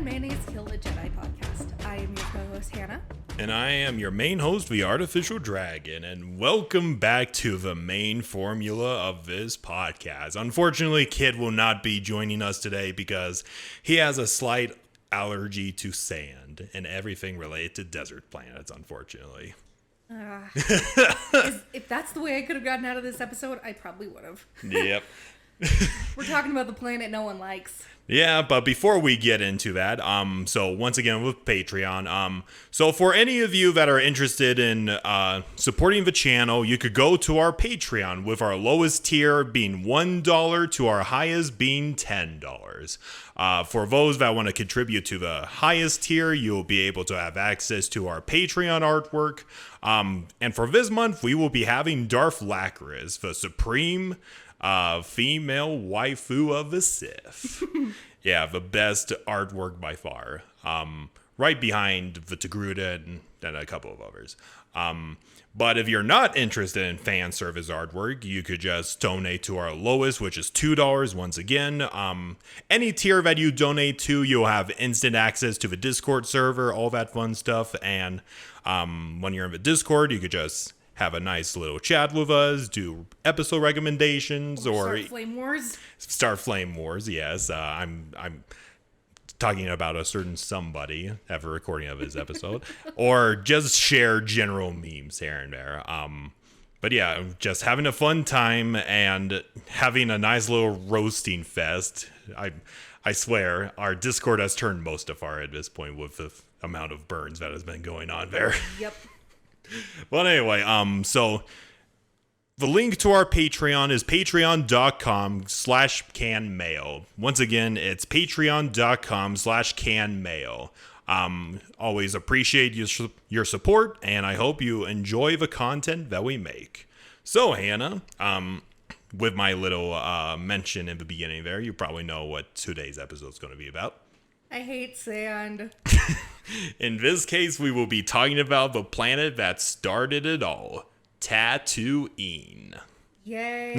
and Mayonnaise Kill the Jedi podcast. I am your co-host, Hannah. And I am your main host, the Artificial Dragon, and welcome back to the main formula of this podcast. Unfortunately, Kid will not be joining us today because he has a slight allergy to sand and everything related to desert planets, unfortunately. If that's the way I could have gotten out of this episode, I probably would have. Yep. We're talking about the planet no one likes. Yeah, but before we get into that, so once again with Patreon, so for any of you that are interested in supporting the channel, you could go to our Patreon with our lowest tier being $1 to our highest being $10. For those that want to contribute to the highest tier, you'll be able to have access to our Patreon artwork. And for this month, we will be having Darth Lacris, the supreme female waifu of the Sith. Yeah, the best artwork by far. Right behind the Togruta and a couple of others. But if you're not interested in fan service artwork, you could just donate to our lowest, which is $2 once again. Any tier that you donate to, you'll have instant access to the Discord server, all that fun stuff. And when you're in the Discord, you could just have a nice little chat with us, do episode recommendations, or Start Flame Wars. Start Flame Wars, yes. I'm talking about a certain somebody at a recording of his episode, or just share general memes here and there. But yeah, just having a fun time and having a nice little roasting fest. I swear, our Discord has turned most of our at this point with the amount of burns that has been going on there. Yep. But anyway, so the link to our Patreon is patreon.com/canmail. Once again, it's patreon.com/canmail. Always appreciate your support, and I hope you enjoy the content that we make. So, Hannah, with my little mention in the beginning there, you probably know what today's episode is going to be about. I hate sand. In this case, we will be talking about the planet that started it all, Tatooine. Yay.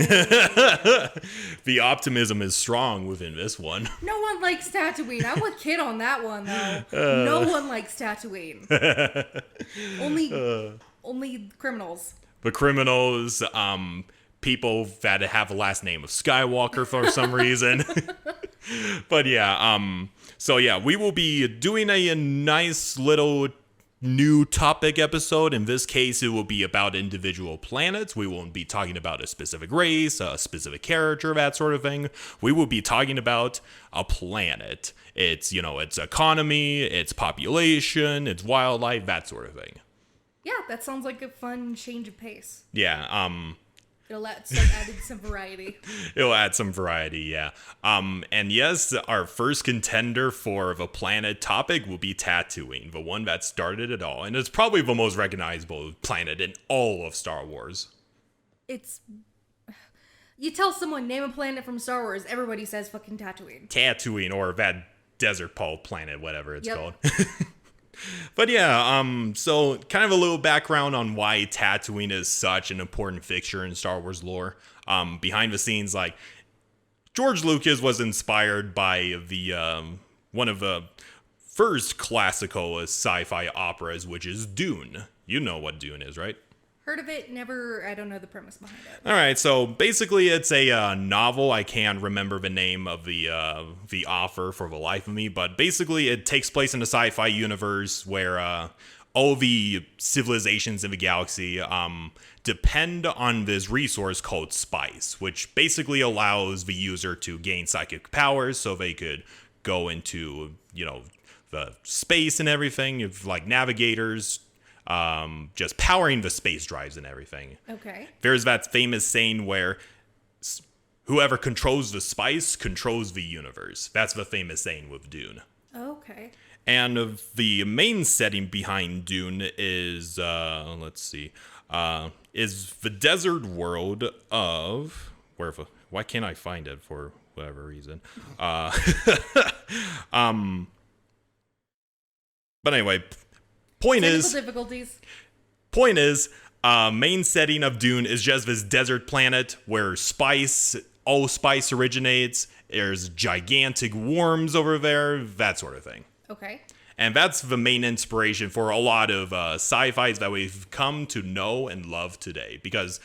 The optimism is strong within this one. No one likes Tatooine. I'm with Kid on that one, though. No one likes Tatooine. Only criminals. The criminals, people that have the last name of Skywalker for some reason. But yeah, so yeah, we will be doing a nice little new topic episode. In this case, it will be about individual planets. We won't be talking about a specific race, a specific character, that sort of thing. We will be talking about a planet. Its economy, its population, its wildlife, that sort of thing. Yeah, that sounds like a fun change of pace. Yeah, It'll start adding some variety. It'll add some variety, yeah. And yes, our first contender for the planet topic will be Tatooine, the one that started it all. And it's probably the most recognizable planet in all of Star Wars. You tell someone, name a planet from Star Wars, everybody says fucking Tatooine. Tatooine, or that desert pole planet, whatever it's called. Yep. But yeah, so kind of a little background on why Tatooine is such an important fixture in Star Wars lore. Behind the scenes, like, George Lucas was inspired by the one of the first classical sci-fi operas, which is Dune. You know what Dune is, right? Heard of it, never, I don't know the premise behind it. All right, so basically it's a novel. I can't remember the name of the author for the life of me, but basically it takes place in a sci-fi universe where all the civilizations in the galaxy depend on this resource called spice, which basically allows the user to gain psychic powers so they could go into, the space and everything, like navigators, just powering the space drives and everything. Okay. There's that famous saying where whoever controls the spice controls the universe. That's the famous saying with Dune. Okay. And the main setting behind Dune is, is the desert world of why can't I find it for whatever reason? But anyway. Point is, main setting of Dune is just this desert planet where all spice originates. There's gigantic worms over there, that sort of thing. Okay. And that's the main inspiration for a lot of sci-fis that we've come to know and love today. Because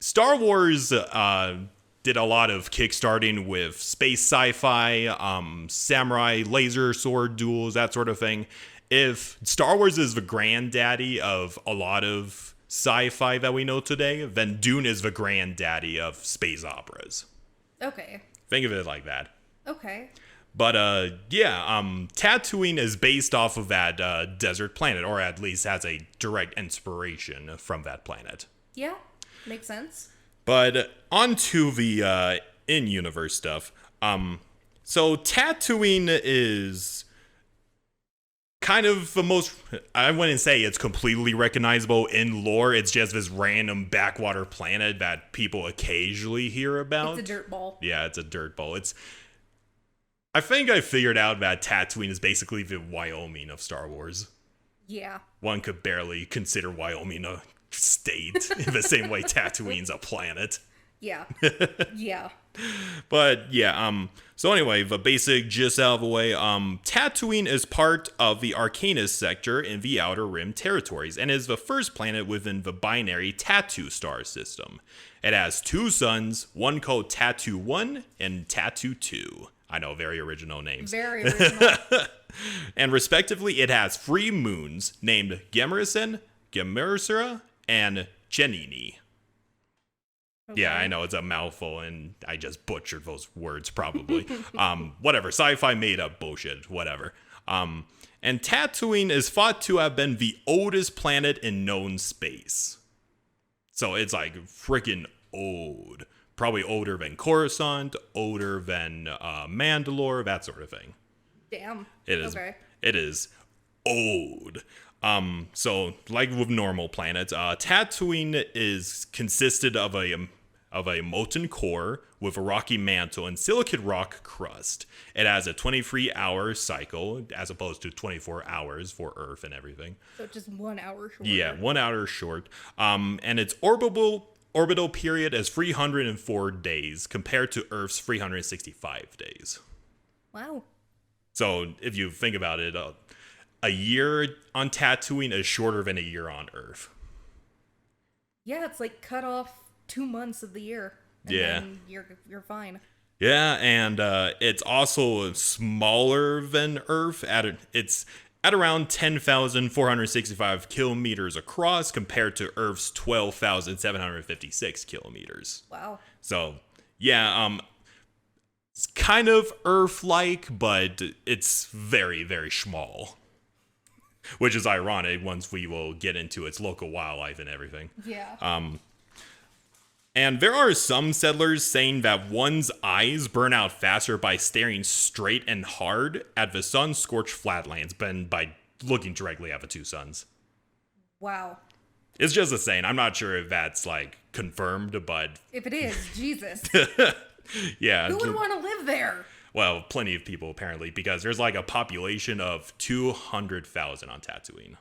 Star Wars did a lot of kickstarting with space sci-fi, samurai laser sword duels, that sort of thing. If Star Wars is the granddaddy of a lot of sci-fi that we know today, then Dune is the granddaddy of space operas. Okay. Think of it like that. Okay. But Tatooine is based off of that desert planet, or at least has a direct inspiration from that planet. Yeah, makes sense. But onto the in-universe stuff. So Tatooine is kind of the most, I wouldn't say it's completely recognizable in lore. It's just this random backwater planet that people occasionally hear about. It's a dirt ball. Yeah, it's a dirt ball. I think I figured out that Tatooine is basically the Wyoming of Star Wars. Yeah. One could barely consider Wyoming a state in the same way Tatooine's a planet. Yeah. Yeah. But yeah, so anyway, the basic gist out of the way, Tatooine is part of the Arcanus sector in the Outer Rim territories and is the first planet within the binary Tatoo star system. It has 2 suns, one called Tatoo 1 and Tatoo 2. I know, very original names. Very original. And respectively, it has 3 moons named Gemersen, Gemersera, and Genini. Okay. Yeah, I know it's a mouthful, and I just butchered those words probably. Whatever, sci-fi made up bullshit, whatever. And Tatooine is thought to have been the oldest planet in known space. So it's like freaking old. Probably older than Coruscant, older than Mandalore, that sort of thing. Damn. It is. Okay. It is old. So like with normal planets, Tatooine is consisted of a molten core with a rocky mantle and silicate rock crust. It has a 23-hour cycle as opposed to 24 hours for Earth and everything. So just 1 hour short. Yeah, 1 hour short. And its orbital period is 304 days compared to Earth's 365 days. Wow. So if you think about it, a year on Tatooine is shorter than a year on Earth. Yeah, it's like cut off 2 months of the year. And yeah. Then you're fine. Yeah, and it's also smaller than Earth. It's at around 10,465 kilometers across compared to Earth's 12,756 kilometers. Wow. So, yeah, it's kind of Earth-like, but it's very, very small. Which is ironic once we will get into its local wildlife and everything. Yeah. And there are some settlers saying that one's eyes burn out faster by staring straight and hard at the sun-scorched flatlands than by looking directly at the 2 suns. Wow. It's just a saying. I'm not sure if that's, like, confirmed, but... If it is, Jesus. Yeah. Who would want to live there? Well, plenty of people, apparently, because there's, like, a population of 200,000 on Tatooine.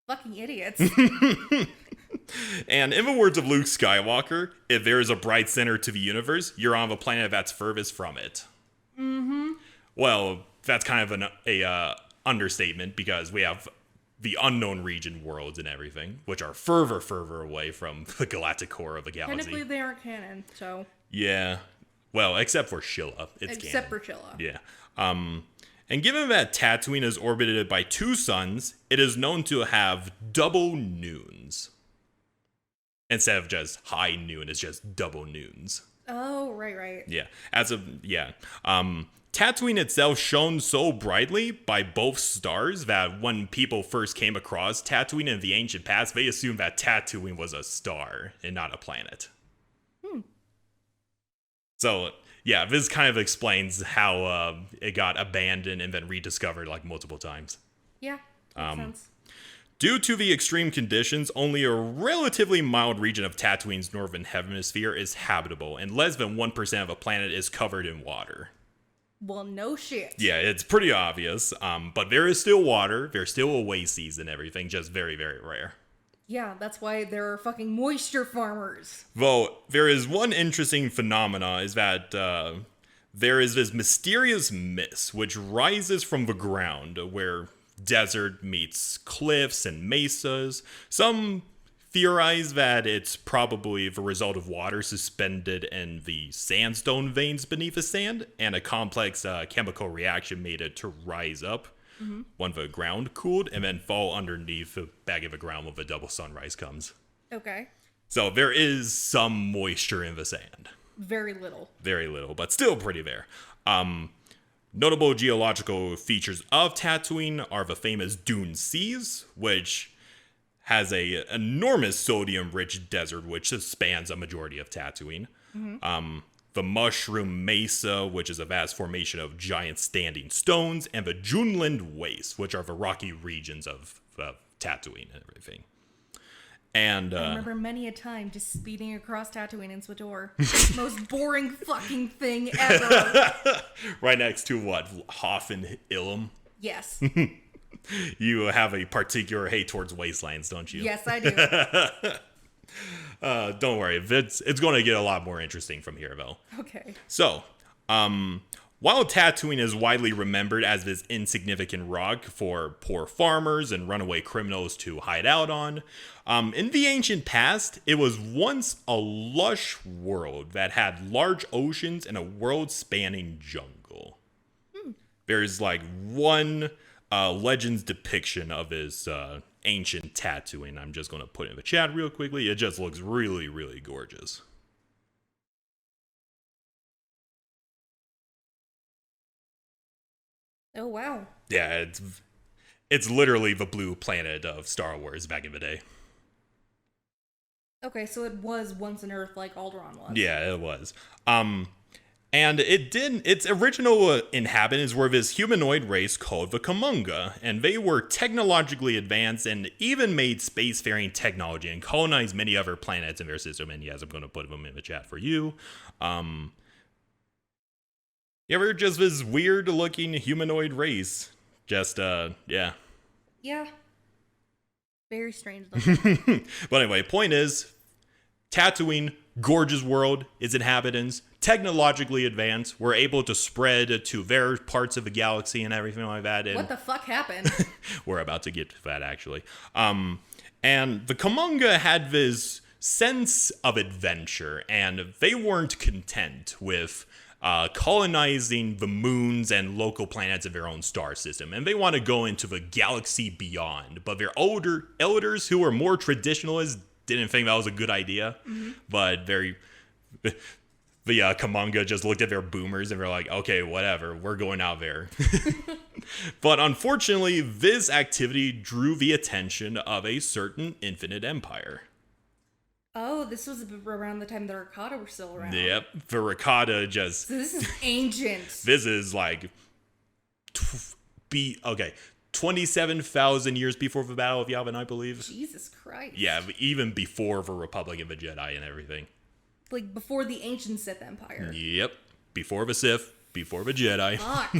Fucking idiots. And in the words of Luke Skywalker, if there is a bright center to the universe, you're on the planet that's furthest from it. Mm-hmm. Well, that's kind of an understatement because we have the unknown region worlds and everything, which are further away from the galactic core of the galaxy. Technically, they aren't canon, so... Yeah. Well, except for Shilla. It's except canon. for Shilla. Yeah. And given that Tatooine is orbited by 2 suns, it is known to have double noons. Instead of just high noon, it's just double noons. Oh, right. Yeah. Tatooine itself shone so brightly by both stars that when people first came across Tatooine in the ancient past, they assumed that Tatooine was a star and not a planet. So, yeah, this kind of explains how it got abandoned and then rediscovered like multiple times. Yeah, makes sense. Due to the extreme conditions, only a relatively mild region of Tatooine's northern hemisphere is habitable, and less than 1% of the planet is covered in water. Well, no shit. Yeah, it's pretty obvious, but there is still water, there's still oases and everything, just very, very rare. Yeah, that's why there are fucking moisture farmers. Though, there is one interesting phenomena, is that there is this mysterious mist which rises from the ground where desert meets cliffs and mesas. Some theorize that it's probably the result of water suspended in the sandstone veins beneath the sand, and a complex chemical reaction made it to rise up when the ground cooled and then fall underneath the back of the ground when the double sunrise comes. Okay. So there is some moisture in the sand. Very little. Very little, but still pretty there. Notable geological features of Tatooine are the famous Dune Seas, which has a enormous sodium-rich desert which spans a majority of Tatooine. The Mushroom Mesa, which is a vast formation of giant standing stones, and the Juneland Waste, which are the rocky regions of Tatooine and everything. And I remember many a time just speeding across Tatooine in Swator. Most boring fucking thing ever. Right next to what? Hoth and Ilum? Yes. You have a particular hate towards wastelands, don't you? Yes, I do. Don't worry. It's going to get a lot more interesting from here, though. Okay. So, while Tatooine is widely remembered as this insignificant rock for poor farmers and runaway criminals to hide out on, in the ancient past, it was once a lush world that had large oceans and a world-spanning jungle. There's like one Legends depiction of his ancient Tatooine. I'm just going to put it in the chat real quickly. It just looks really, really gorgeous. Oh, wow. Yeah, it's literally the blue planet of Star Wars back in the day. Okay, so it was once an Earth like Alderaan was. Yeah, it was. And its original inhabitants were this humanoid race called the Kamunga, and they were technologically advanced and even made spacefaring technology and colonized many other planets in their system. And yes, I'm going to put them in the chat for you. Yeah, we're just this weird looking humanoid race. Just, yeah. Yeah. Very strange looking. But anyway, point is, Tatooine, gorgeous world, its inhabitants, technologically advanced, were able to spread to various parts of the galaxy and everything like that. And what the fuck happened? we're about to get to that, actually. And the Kamunga had this sense of adventure, and they weren't content with colonizing the moons and local planets of their own star system, and they want to go into the galaxy beyond. But their older elders, who were more traditionalists, didn't think that was a good idea. But the Kamunga just looked at their boomers and were like, okay, whatever, we're going out there. But unfortunately, this activity drew the attention of a certain infinite empire. Oh, this was around the time the Rakata were still around. Yep, the Rakata just... So this is ancient. This is like... 27,000 years before the Battle of Yavin, I believe. Jesus Christ. Yeah, even before the Republic of the Jedi and everything. Like before the ancient Sith Empire. Yep, before the Sith, before the Jedi. Fuck.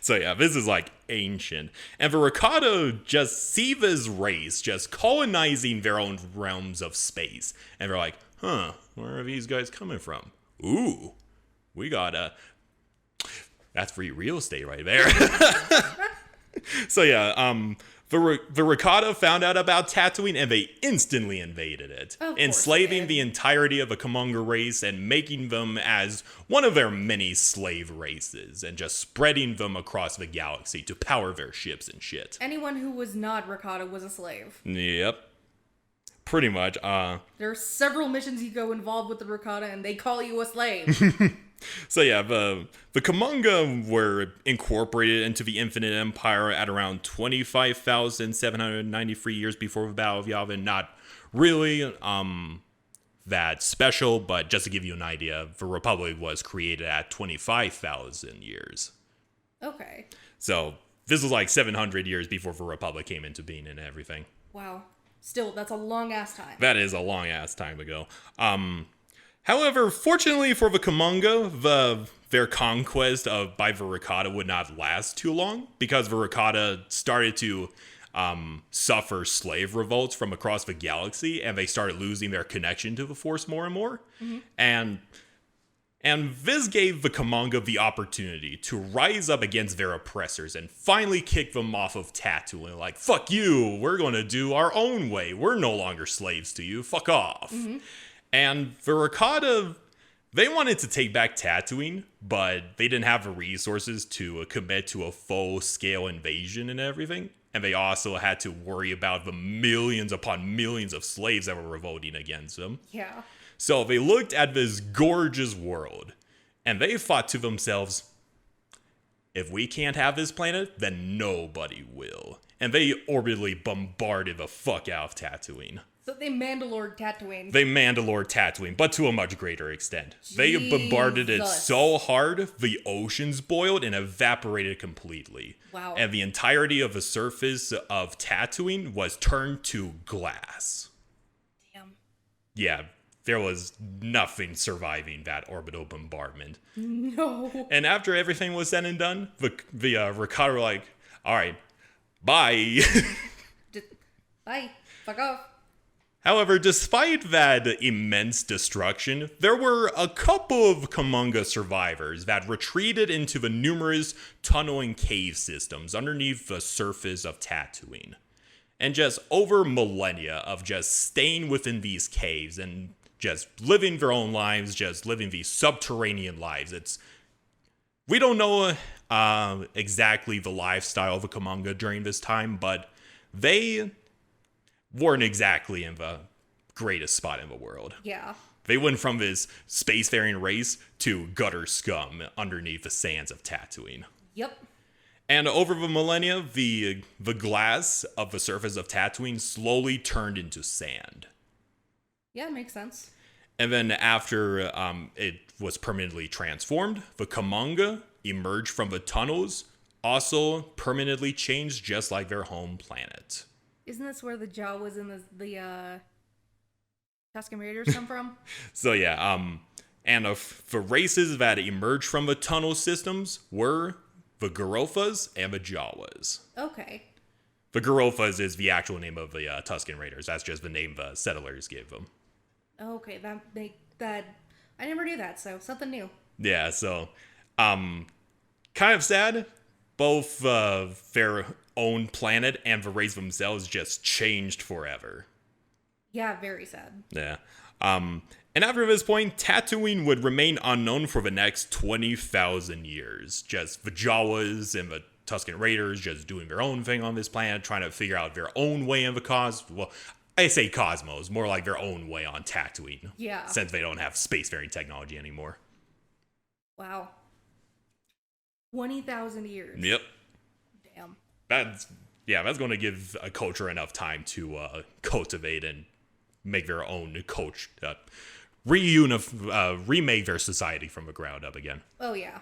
So yeah, this is like ancient. And the Rakata just see this race just colonizing their own realms of space. And they're like, huh, where are these guys coming from? Ooh, we got that's free real estate right there. So yeah, the Rakata found out about Tatooine and they instantly invaded it, enslaving the entirety of the Kamunga race and making them as one of their many slave races and just spreading them across the galaxy to power their ships and shit. Anyone who was not Rakata was a slave. Yep. Pretty much. There are several missions you go involved with the Rakata and they call you a slave. So yeah, the Kamunga were incorporated into the Infinite Empire at around 25,793 years before the Battle of Yavin. Not really that special, but just to give you an idea, the Republic was created at 25,000 years. Okay. So this was like 700 years before the Republic came into being and everything. Wow. Still, that's a long-ass time. That is a long-ass time ago. However, fortunately for the Kamunga, their conquest by the Rakata would not last too long because the Rakata started to suffer slave revolts from across the galaxy, and they started losing their connection to the Force more and more. And And this gave the Kamanga the opportunity to rise up against their oppressors and finally kick them off of Tatooine. Like, fuck you, we're gonna do our own way. We're no longer slaves to you, fuck off. And the Rakata, they wanted to take back Tatooine, but they didn't have the resources to commit to a full-scale invasion and everything. And they also had to worry about the millions upon millions of slaves that were revolting against them. Yeah. So they looked at this gorgeous world, and they thought to themselves, if we can't have this planet, then nobody will. And they orbitally bombarded the fuck out of Tatooine. So they Mandalored Tatooine. They Mandalored Tatooine, but to a much greater extent. They bombarded it so hard, the oceans boiled and evaporated completely. Wow. And the entirety of the surface of Tatooine was turned to glass. Damn. Yeah. There was nothing surviving that orbital bombardment. No. And after everything was said and done, the Rakata were like, all right, bye. Bye. Fuck off. However, despite that immense destruction, there were a couple of Kamanga survivors that retreated into the numerous tunnel and cave systems underneath the surface of Tatooine. And just over millennia of just staying within these caves and just living their own lives, just living these subterranean lives. We don't know exactly the lifestyle of the Kamanga during this time, but they weren't exactly in the greatest spot in the world. Yeah. They went from this spacefaring race to gutter scum underneath the sands of Tatooine. Yep. And over the millennia, the glass of the surface of Tatooine slowly turned into sand. Yeah, makes sense. And then after it was permanently transformed, the Kamanga emerged from the tunnels, also permanently changed just like their home planet. Isn't this where the Jawas and the Tusken Raiders come from? So yeah, and the races that emerged from the tunnel systems were the Garofas and the Jawas. Okay. The Garofas is the actual name of the Tusken Raiders. That's just the name the settlers gave them. Okay, that I never knew that, so something new. Yeah, so kind of sad. Both their own planet and the race themselves just changed forever. Yeah, very sad. Yeah. And after this point, Tatooine would remain unknown for the next 20,000 years. Just the Jawas and the Tusken Raiders just doing their own thing on this planet, trying to figure out their own way in the cosmos. Well, I say cosmos, more like their own way on Tatooine. Yeah. Since they don't have spacefaring technology anymore. Wow. 20,000 years. Yep. Damn. That's going to give a culture enough time to cultivate and make their own remake their society from the ground up again. Oh, yeah.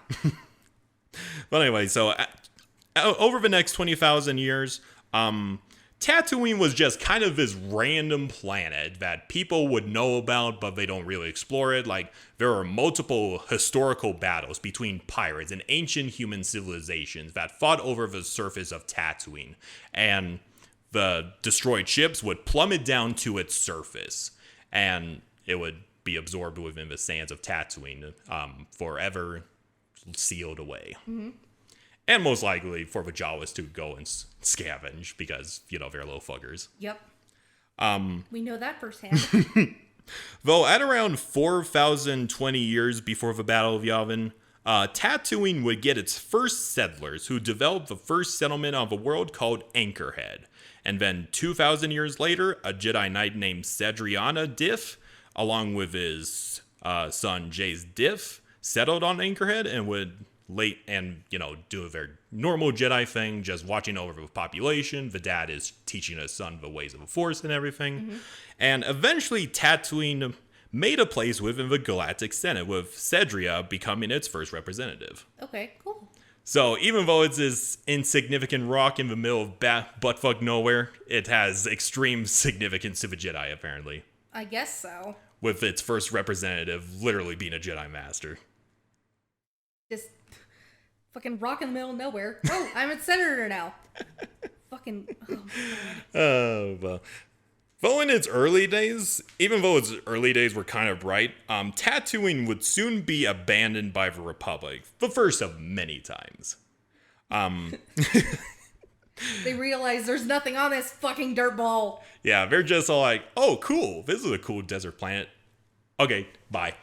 But anyway, so over the next 20,000 years, Tatooine was just kind of this random planet that people would know about, but they don't really explore it. Like, there are multiple historical battles between pirates and ancient human civilizations that fought over the surface of Tatooine. And the destroyed ships would plummet down to its surface, and it would be absorbed within the sands of Tatooine, forever sealed away. Mm-hmm. And most likely for the Jawas to go and scavenge because, they're little fuckers. Yep. We know that firsthand. Though at around 4,020 years before the Battle of Yavin, Tatooine would get its first settlers who developed the first settlement of the world called Anchorhead. And then 2,000 years later, a Jedi Knight named Cedriana Diff, along with his son Jace Diff, settled on Anchorhead and would do their normal Jedi thing, just watching over the population. The dad is teaching his son the ways of the Force and everything. Mm-hmm. And eventually Tatooine made a place within the Galactic Senate, with Cedria becoming its first representative. Okay, cool. So even though it's this insignificant rock in the middle of buttfuck nowhere, it has extreme significance to the Jedi, apparently. I guess so. With its first representative literally being a Jedi Master. Just fucking rock in the middle of nowhere. Oh, I'm a senator now. Fucking. Oh, my God. Well. Though in its early days, even though its early days were kind of bright, Tatooine would soon be abandoned by the Republic, the first of many times. They realize there's nothing on this fucking dirt ball. Yeah, they're just all like, oh, cool, this is a cool desert planet. Okay, bye.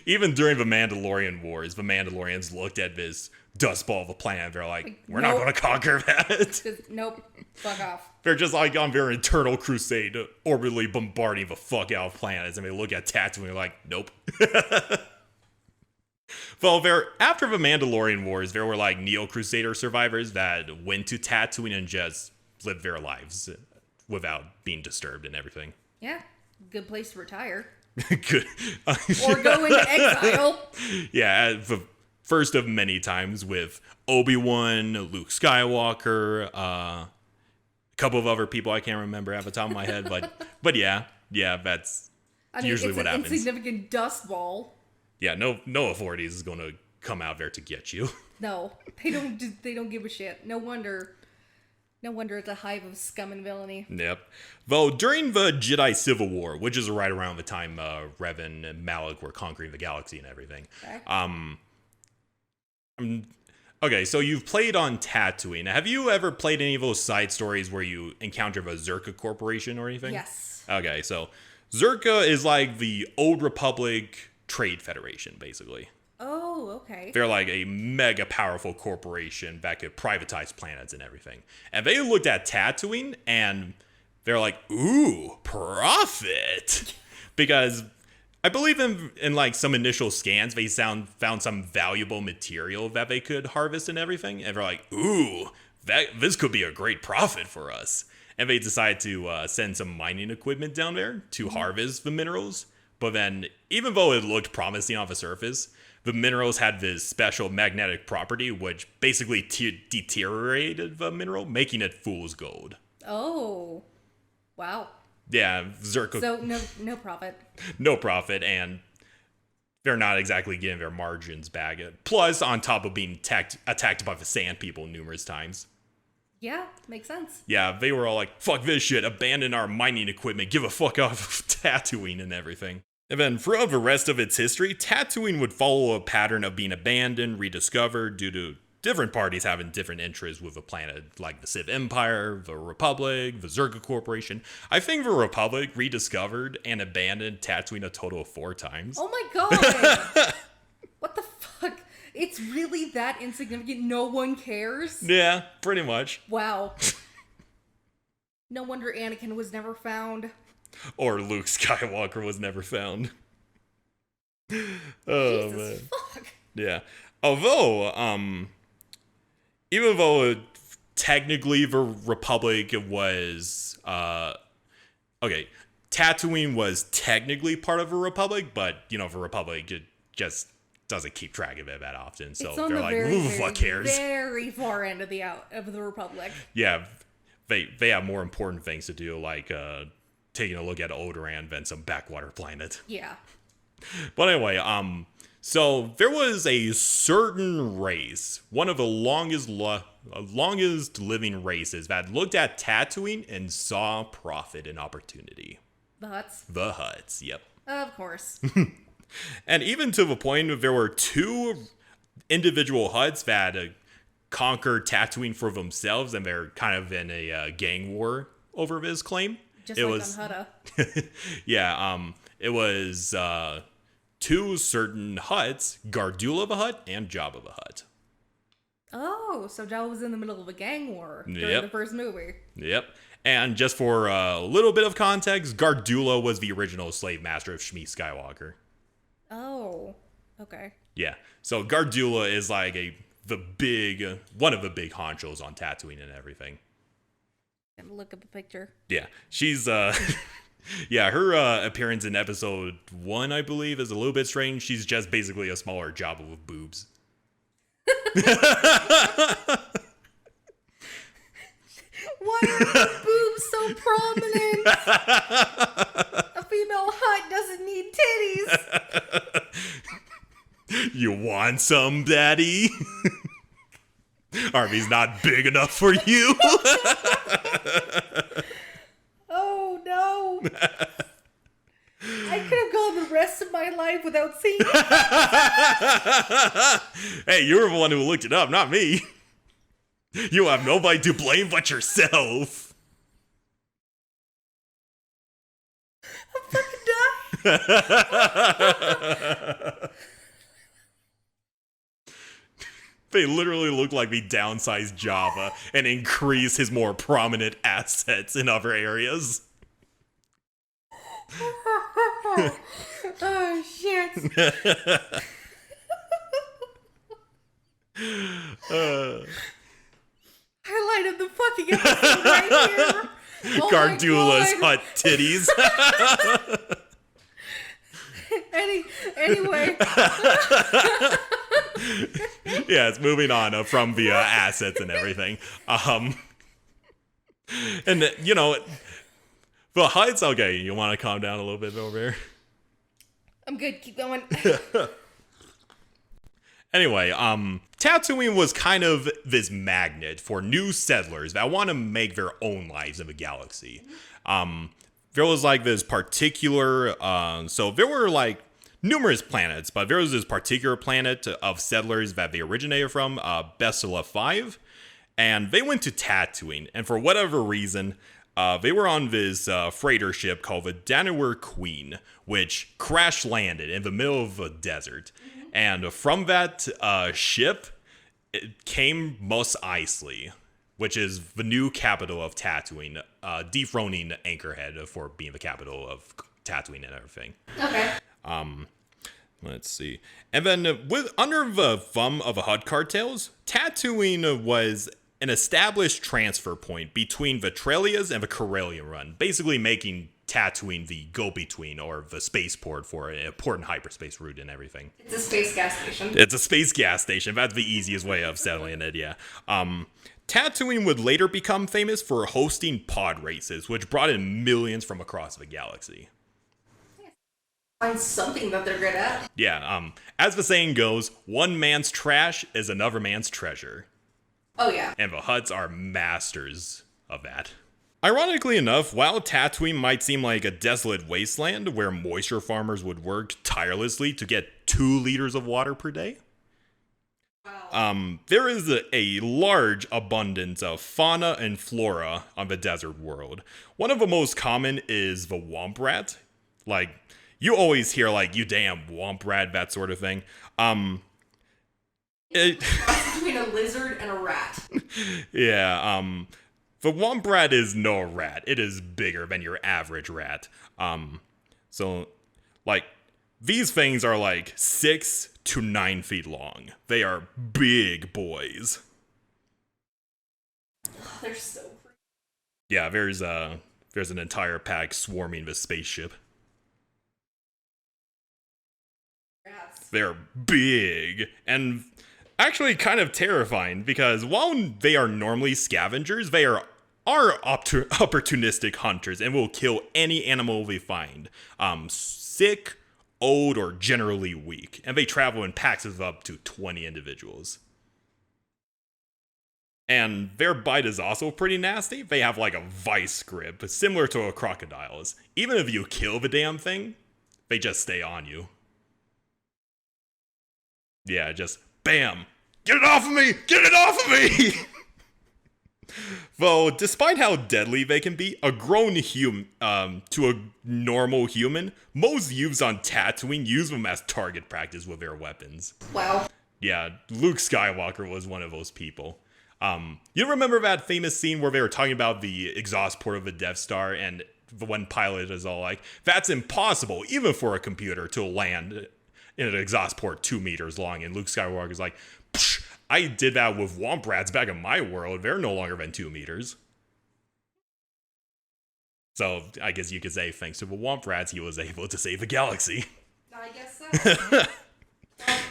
Even during the Mandalorian Wars, the Mandalorians looked at this dust ball of a planet. They're like, we're not going to conquer that. Nope. Fuck off. They're just like on their eternal crusade, orbitally bombarding the fuck out of planets. And they look at Tatooine and they're like, nope. Well, after the Mandalorian Wars, there were like Neo-Crusader survivors that went to Tatooine and just lived their lives without being disturbed and everything. Yeah. Good place to retire. Good. Or go into exile. Yeah, the first of many times with Obi-Wan, Luke Skywalker, a couple of other people I can't remember at the top of my head, but yeah, that's usually what happens. It's an insignificant dust ball. Yeah, no authorities is going to come out there to get you. No, they don't give a shit. No wonder it's a hive of scum and villainy. Yep. Though during the Jedi Civil War, which is right around the time Revan and Malak were conquering the galaxy and everything. Okay. Okay, so you've played on Tatooine. Have you ever played any of those side stories where you encounter the Zerka Corporation or anything? Yes. Okay, so Zerka is like the Old Republic Trade Federation, basically. Oh, okay. They're like a mega powerful corporation that could privatize planets and everything. And they looked at Tatooine and they're like, ooh, profit. Because I believe in like some initial scans, they found some valuable material that they could harvest and everything. And they're like, ooh, this could be a great profit for us. And they decide to send some mining equipment down there to harvest the minerals. But then, even though it looked promising on the surface, the minerals had this special magnetic property which basically deteriorated the mineral, making it fool's gold. Oh, wow. Yeah, Zerka. So no profit. No profit, and they're not exactly getting their margins back. Plus, on top of being attacked by the Sand People numerous times. Yeah, makes sense. Yeah, they were all like, fuck this shit, abandon our mining equipment, give a fuck off of Tatooine and everything. And then throughout the rest of its history, Tatooine would follow a pattern of being abandoned, rediscovered, due to different parties having different interests with the planet, like the Sith Empire, the Republic, the Zerka Corporation. I think the Republic rediscovered and abandoned Tatooine a total of 4 times. Oh my god! What the fuck? It's really that insignificant? No one cares? Yeah, pretty much. Wow. No wonder Anakin was never found. Or Luke Skywalker was never found. Oh, Jesus, man. Fuck. Yeah. Although, even though technically the Republic was, okay, Tatooine was technically part of the Republic, but, the Republic just doesn't keep track of it that often. So they're like, what cares? Very far end of the Republic. Yeah. They have more important things to do, like, taking a look at Alderaan than some backwater planet. Yeah. But anyway, so there was a certain race, one of the longest living races, that looked at Tatooine and saw profit and opportunity. The Hutts? The Hutts, yep. Of course. And even to the point that there were 2 individual Hutts that conquered Tatooine for themselves, and they're kind of in a gang war over this claim. Just like on Hutta. Yeah, it was 2 certain Hutts, Gardulla the Hutt and Jabba the Hutt. Oh, so Jabba was in the middle of a gang war during the first movie. Yep. And just for a little bit of context, Gardulla was the original slave master of Shmi Skywalker. Oh, okay. Yeah, so Gardulla is like one of the big honchos on Tatooine and everything. Gonna look up a picture. Yeah, she's yeah, her appearance in episode 1, I believe, is a little bit strange. She's just basically a smaller Jabba with boobs. Why are her boobs so prominent? A female Hutt doesn't need titties. You want some, daddy? Arby's not big enough for you. Oh no. without seeing. Hey, you were the one who looked it up, not me. You have nobody to blame but yourself. I'm fucking dying. They literally look like we downsized Java and increased his more prominent assets in other areas. Oh, shit. Highlight of the fucking episode right here. Oh Gardula's hot titties. Anyway. Yes, moving on from the assets and everything. And, you know, the HUD's okay. You want to calm down a little bit over here? I'm good. Keep going. Anyway, Tatooine was kind of this magnet for new settlers that want to make their own lives in the galaxy. There was like this particular, so there were like numerous planets, but there was this particular planet of settlers that they originated from, Desolate 5, and they went to Tatooine, and for whatever reason, they were on this freighter ship called the Danawar Queen, which crash landed in the middle of a desert. And from that ship, it came Mos Eisley, which is the new capital of Tatooine, dethroning Anchorhead for being the capital of Tatooine and everything. Okay. Let's see. And then under the thumb of the HUD cartels, Tatooine was an established transfer point between the Trellias and the Corellian Run, basically making Tatooine the go-between or the spaceport for an important hyperspace route and everything. It's a space gas station. It's a space gas station. That's the easiest way of settling it, yeah. Tatooine would later become famous for hosting pod races, which brought in millions from across the galaxy. Find something that they're good at. Yeah, as the saying goes, one man's trash is another man's treasure. Oh, yeah. And the Hutts are masters of that. Ironically enough, while Tatooine might seem like a desolate wasteland where moisture farmers would work tirelessly to get 2 liters of water per day, there is a large abundance of fauna and flora on the desert world. One of the most common is the Womp rat. Like, you always hear, like, you damn Womp rat, that sort of thing. Between a lizard and a rat. Yeah, the Womp rat is no rat. It is bigger than your average rat. So, like, these things are like 6 to 9 feet long. They are big boys. Oh, they're so pretty. Yeah, there's an entire pack swarming the spaceship. Rats. They're big and actually kind of terrifying because while they are normally scavengers, they are opportunistic hunters and will kill any animal they find. Sick, old, or generally weak. And they travel in packs of up to 20 individuals. And their bite is also pretty nasty. They have like a vice grip, similar to a crocodile's. Even if you kill the damn thing, they just stay on you. Yeah, just BAM! Get it off of me! Get it off of me! Though, despite how deadly they can be, a grown human, to a normal human, most youths on Tatooine use them as target practice with their weapons. Wow. Yeah, Luke Skywalker was one of those people. You remember that famous scene where they were talking about the exhaust port of the Death Star and the one pilot is all like, that's impossible, even for a computer, to land in an exhaust port 2 meters long. And Luke Skywalker's like, psh, I did that with Womp rats back in my world. They're no longer than 2 meters. So I guess you could say thanks to the Womp rats, he was able to save the galaxy. I guess so.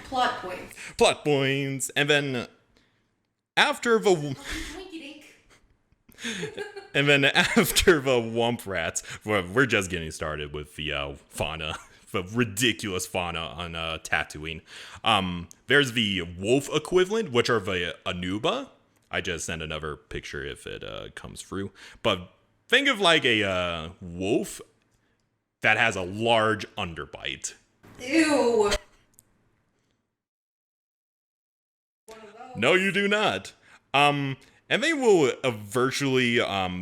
Plot points. Plot points. And then after the... And then after the Womp rats, we're just getting started with the fauna. The ridiculous fauna on Tatooine. There's the wolf equivalent, which are the Anuba. I just sent another picture if it comes through. But think of like a wolf that has a large underbite. Ew. No, you do not. And they will virtually,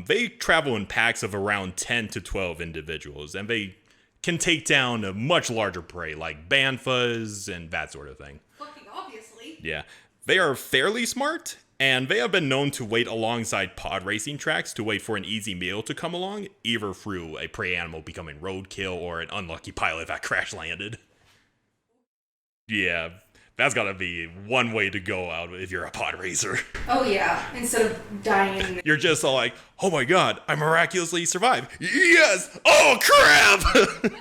they travel in packs of around 10 to 12 individuals, and they can take down a much larger prey, like Banthas and that sort of thing. Fucking obviously. Yeah. They are fairly smart, and they have been known to wait alongside pod racing tracks to wait for an easy meal to come along, either through a prey animal becoming roadkill or an unlucky pilot that crash landed. Yeah, that's gotta be one way to go out if you're a pod racer. Oh yeah, instead of dying. You're just all like, oh my god, I miraculously survived. Yes! Oh crap!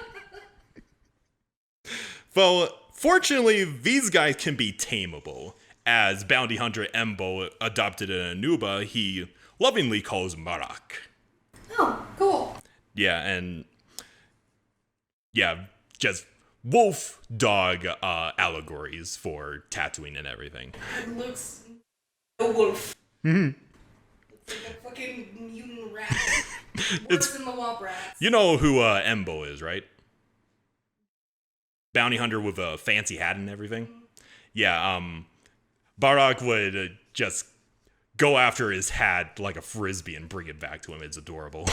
Well, fortunately, these guys can be tameable. As bounty hunter Embo adopted an Anuba he lovingly calls Marak. Oh, cool. Yeah, and yeah, just wolf dog allegories for Tatooine and everything. It looks a wolf. Mm-hmm. It's like a fucking mutant rat. Worse than the Womp rats. You know who Embo is, right? Bounty hunter with a fancy hat and everything. Yeah, Barak would just go after his hat like a frisbee and bring it back to him. It's adorable.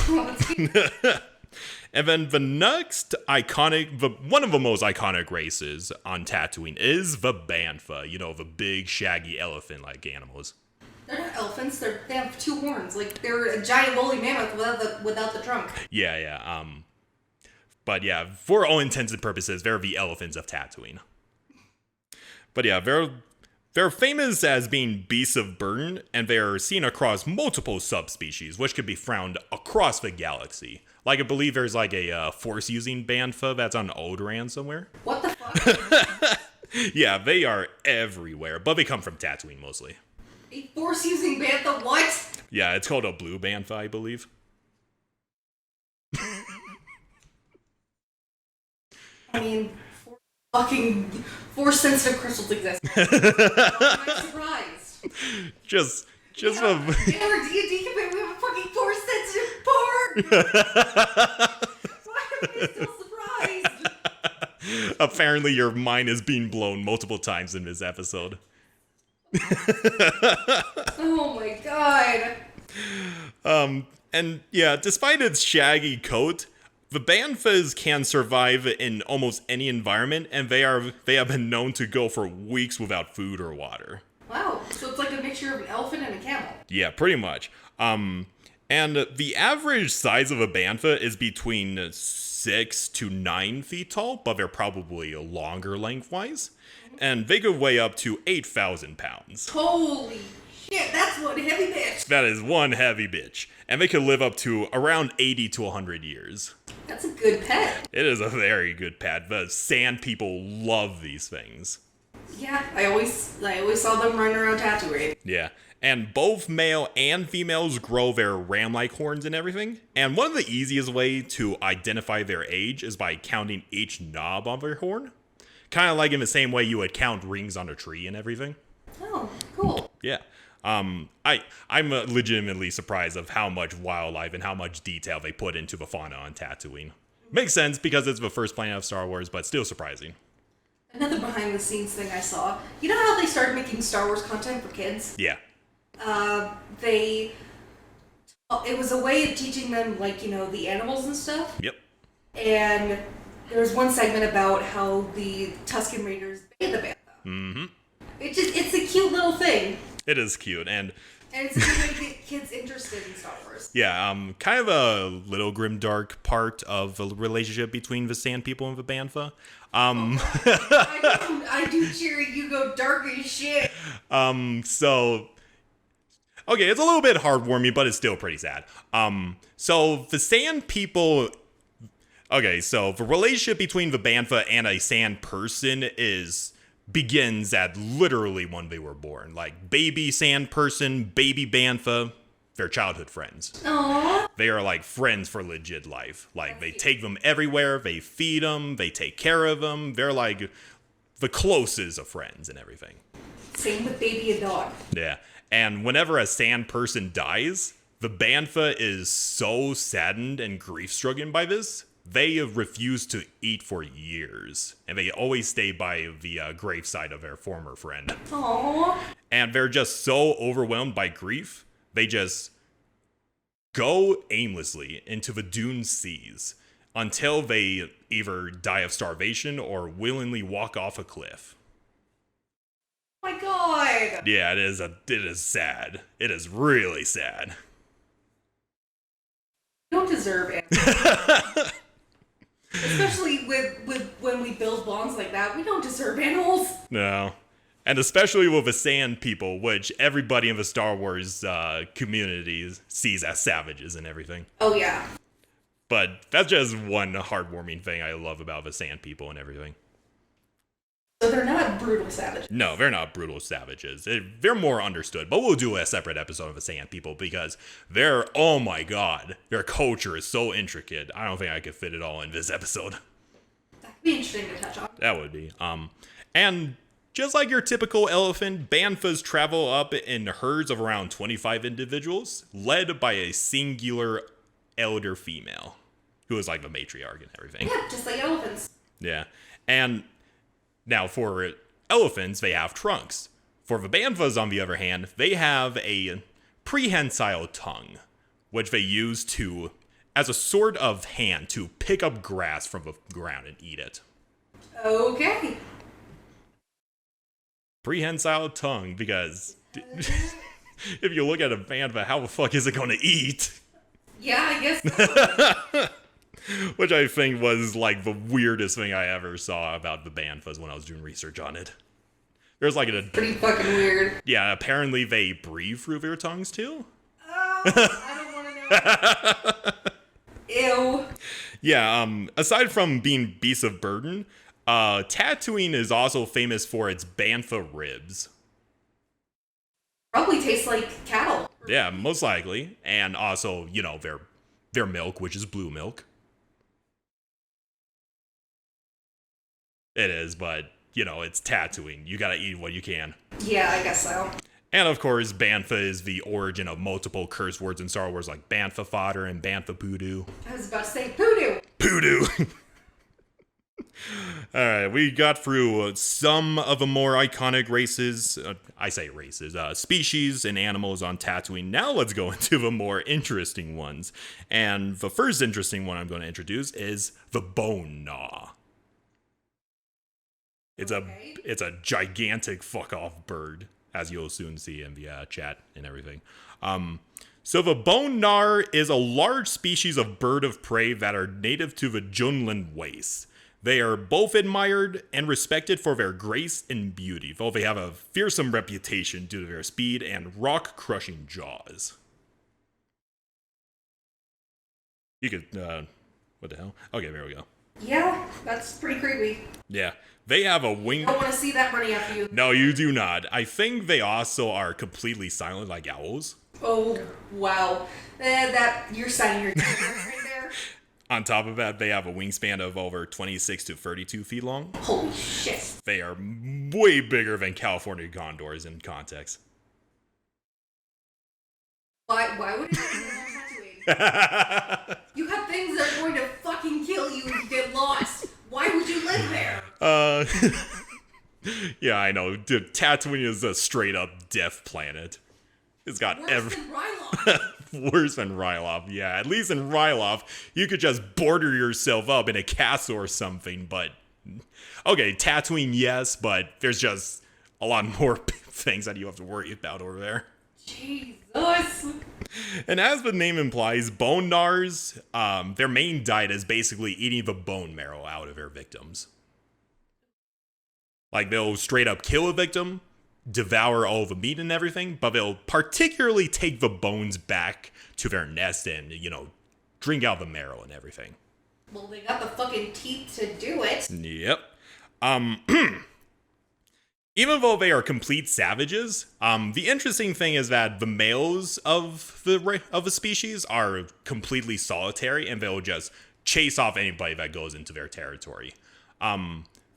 And then the next iconic, one of the most iconic races on Tatooine is the Bantha. You know, the big, shaggy elephant-like animals. They're not elephants. They have two horns. Like they're a giant woolly mammoth without the trunk. Yeah. But yeah, for all intents and purposes, they're the elephants of Tatooine. But yeah, they're famous as being beasts of burden, and they're seen across multiple subspecies, which could be found across the galaxy. Like, I believe there's like a force-using Bantha that's on Alderaan somewhere. What the fuck? Yeah, they are everywhere, but they come from Tatooine mostly. A force-using bantha? What? Yeah, it's called a blue Bantha, I believe. I mean, force-sensitive crystals exist. I'm surprised. Just In our D&D campaign, we have a fucking force-sensitive part! Why am I still surprised? Apparently your mind is being blown multiple times in this episode. Oh my god. And yeah, despite its shaggy coat, the Banthas can survive in almost any environment, and they have been known to go for weeks without food or water. Wow, so it's like a mixture of an elephant and a camel. Yeah, pretty much. And the average size of a Bantha is between 6 to 9 feet tall, but they're probably longer lengthwise. And they could weigh up to 8,000 pounds. Holy shit, that's one heavy bitch. That is one heavy bitch. And they could live up to around 80 to 100 years. That's a good pet. It is a very good pet. The sand people love these things. Yeah, I always saw them running around Tatooine. Yeah. And both male and females grow their ram-like horns and everything. And one of the easiest way to identify their age is by counting each knob on their horn. Kind of like in the same way you would count rings on a tree and everything. Oh, cool. Yeah. I'm legitimately surprised of how much wildlife and how much detail they put into the fauna on Tatooine. Makes sense because it's the first planet of Star Wars, but still surprising. Another behind-the-scenes thing I saw. You know how they started making Star Wars content for kids? Yeah. It was a way of teaching them, like, you know, the animals and stuff. Yep. And there was one segment about how the Tusken Raiders bathed the Bantha. Mm-hmm. It's a cute little thing. It is cute, and it's a good way to get kids interested in Star Wars. Yeah, kind of a little grimdark part of the relationship between the Sand People and the Bantha. I do cheer you go dark as shit. So okay, it's a little bit heartwarming, but it's still pretty sad. So the Sand People. Okay, so the relationship between the Bantha and a Sand person begins at literally when they were born. Like, baby Sand person, baby Bantha, they're childhood friends. Aww. They are like friends for legit life. Like, they take them everywhere, they feed them, they take care of them. They're like the closest of friends and everything. Same with baby and dog. Yeah. And whenever a Sand person dies, the Bantha is so saddened and grief-stricken by this they refuse to eat for years, and they always stay by the graveside of their former friend. Aww. And they're just so overwhelmed by grief, they just go aimlessly into the dune seas until they either die of starvation or willingly walk off a cliff. Oh my god. Yeah, it is sad. It is really sad. You don't deserve it. Especially with when we build bonds like that, we don't deserve animals. No. And especially with the sand people, which everybody in the Star Wars community sees as savages and everything. Oh, yeah. But that's just one heartwarming thing I love about the sand people and everything. So they're not brutal savages. No, they're not brutal savages. They're more understood. But we'll do a separate episode of the sand people because oh my god, their culture is so intricate. I don't think I could fit it all in this episode. That'd be interesting to touch on. That would be. And just like your typical elephant, Banthas travel up in herds of around 25 individuals, led by a singular elder female, who is like the matriarch and everything. Yeah, just like elephants. Yeah. And now for elephants, they have trunks. For the Banthas, on the other hand, they have a prehensile tongue, which they use as a sort of hand to pick up grass from the ground and eat it. Okay. Prehensile tongue, because if you look at a Bantha, how the fuck is it going to eat? Yeah, I guess so. Which I think was like the weirdest thing I ever saw about the Banthas when I was doing research on it. There's like pretty fucking weird. Yeah, apparently they breathe through their tongues too. Oh, I don't want to know. Ew. Yeah, aside from being beasts of burden, Tatooine is also famous for its Bantha ribs. Probably tastes like cattle. Yeah, most likely. And also, their milk, which is blue milk. It is, but, it's Tatooine. You gotta eat what you can. Yeah, I guess so. And of course, Bantha is the origin of multiple curse words in Star Wars like Bantha fodder and Bantha poodoo. I was about to say poodoo. Poodoo! Alright, we got through some of the more iconic races, species and animals on Tatooine. Now let's go into the more interesting ones. And the first interesting one I'm going to introduce is the bone gnaw. It's a gigantic fuck-off bird, as you'll soon see in the chat and everything. So the bone gnaw is a large species of bird of prey that are native to the Junlan Wastes. They are both admired and respected for their grace and beauty, though they have a fearsome reputation due to their speed and rock-crushing jaws. You could, what the hell? Okay, there we go. Yeah, that's pretty creepy. Yeah, they have a wing... I don't want to see that running after you. No, you do not. I think they also are completely silent like owls. Oh, wow. You're signing your time right there. On top of that, they have a wingspan of over 26 to 32 feet long. Holy shit. They are way bigger than California condors in context. Why would you do that? You have things that are going to fucking kill you if you get lost. Why would you live there? Yeah, I know. Dude, Tatooine is a straight up death planet. It's got Worse than Ryloth. Worse than Ryloth, yeah. At least in Ryloth, you could just border yourself up in a castle or something, but... Okay, Tatooine, yes, but there's just a lot more things that you have to worry about over there. Jesus! And as the name implies, bone gnars, their main diet is basically eating the bone marrow out of their victims. Like, they'll straight up kill a victim, devour all the meat and everything, but they'll particularly take the bones back to their nest and, drink out the marrow and everything. Well, they got the fucking teeth to do it. Yep. Even though they are complete savages, the interesting thing is that the males of the species are completely solitary, and they'll just chase off anybody that goes into their territory.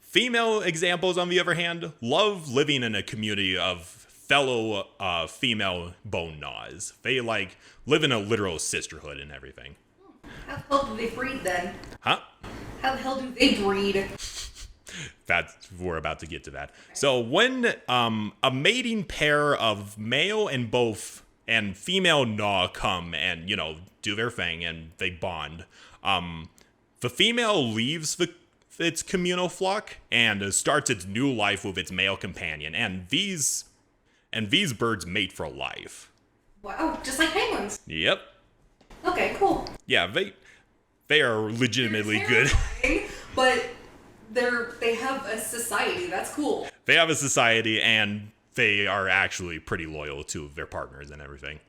Female examples, on the other hand, love living in a community of fellow female bone gnaws. They live in a literal sisterhood and everything. How the hell do they breed then? Huh? How the hell do they breed? We're about to get to that. So when a mating pair of male and female Gnaw come and, do their thing and they bond, the female leaves its communal flock and starts its new life with its male companion. And these birds mate for life. Wow, just like penguins. Yep. Okay, cool. Yeah, they are legitimately good. But they have a society. That's cool. They have a society, and they are actually pretty loyal to their partners and everything.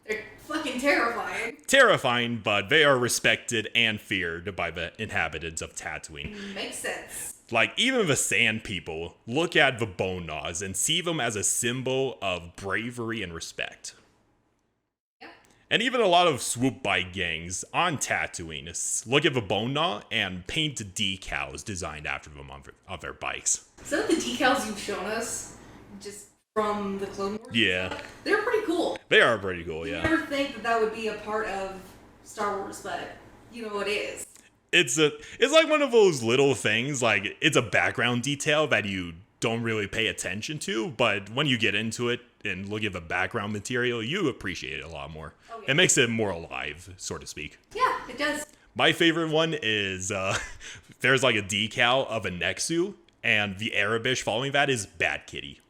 They're fucking terrifying. Terrifying, but they are respected and feared by the inhabitants of Tatooine. Makes sense. Like, even the sand people look at the bone gnaws and see them as a symbol of bravery and respect. And even a lot of swoop bike gangs on Tatooine look at the bone gnaw and paint decals designed after them on their bikes. Some of the decals you've shown us, just from the Clone Wars, yeah, they're pretty cool. They are pretty cool, yeah. You never think that would be a part of Star Wars, but it is. It's like one of those little things, like it's a background detail that you don't really pay attention to, but when you get into it and look at the background material, you appreciate it a lot more. Oh, yeah. It makes it more alive, so to speak. Yeah, it does. My favorite one is there's like a decal of a Nexu, and the Arabish following that is Bad Kitty.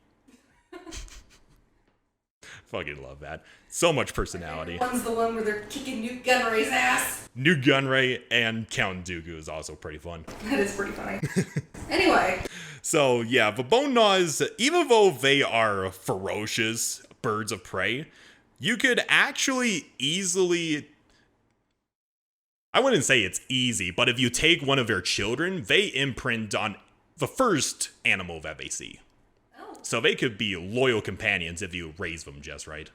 Fucking love that. So much personality. One's the one where they're kicking Newt Gunray's ass. Newt Gunray and Count Dooku is also pretty fun. That is pretty funny. Anyway. So, yeah, the bone gnaws, even though they are ferocious birds of prey, you could actually easily... I wouldn't say it's easy, but if you take one of their children, they imprint on the first animal that they see. Oh. So they could be loyal companions if you raise them just right.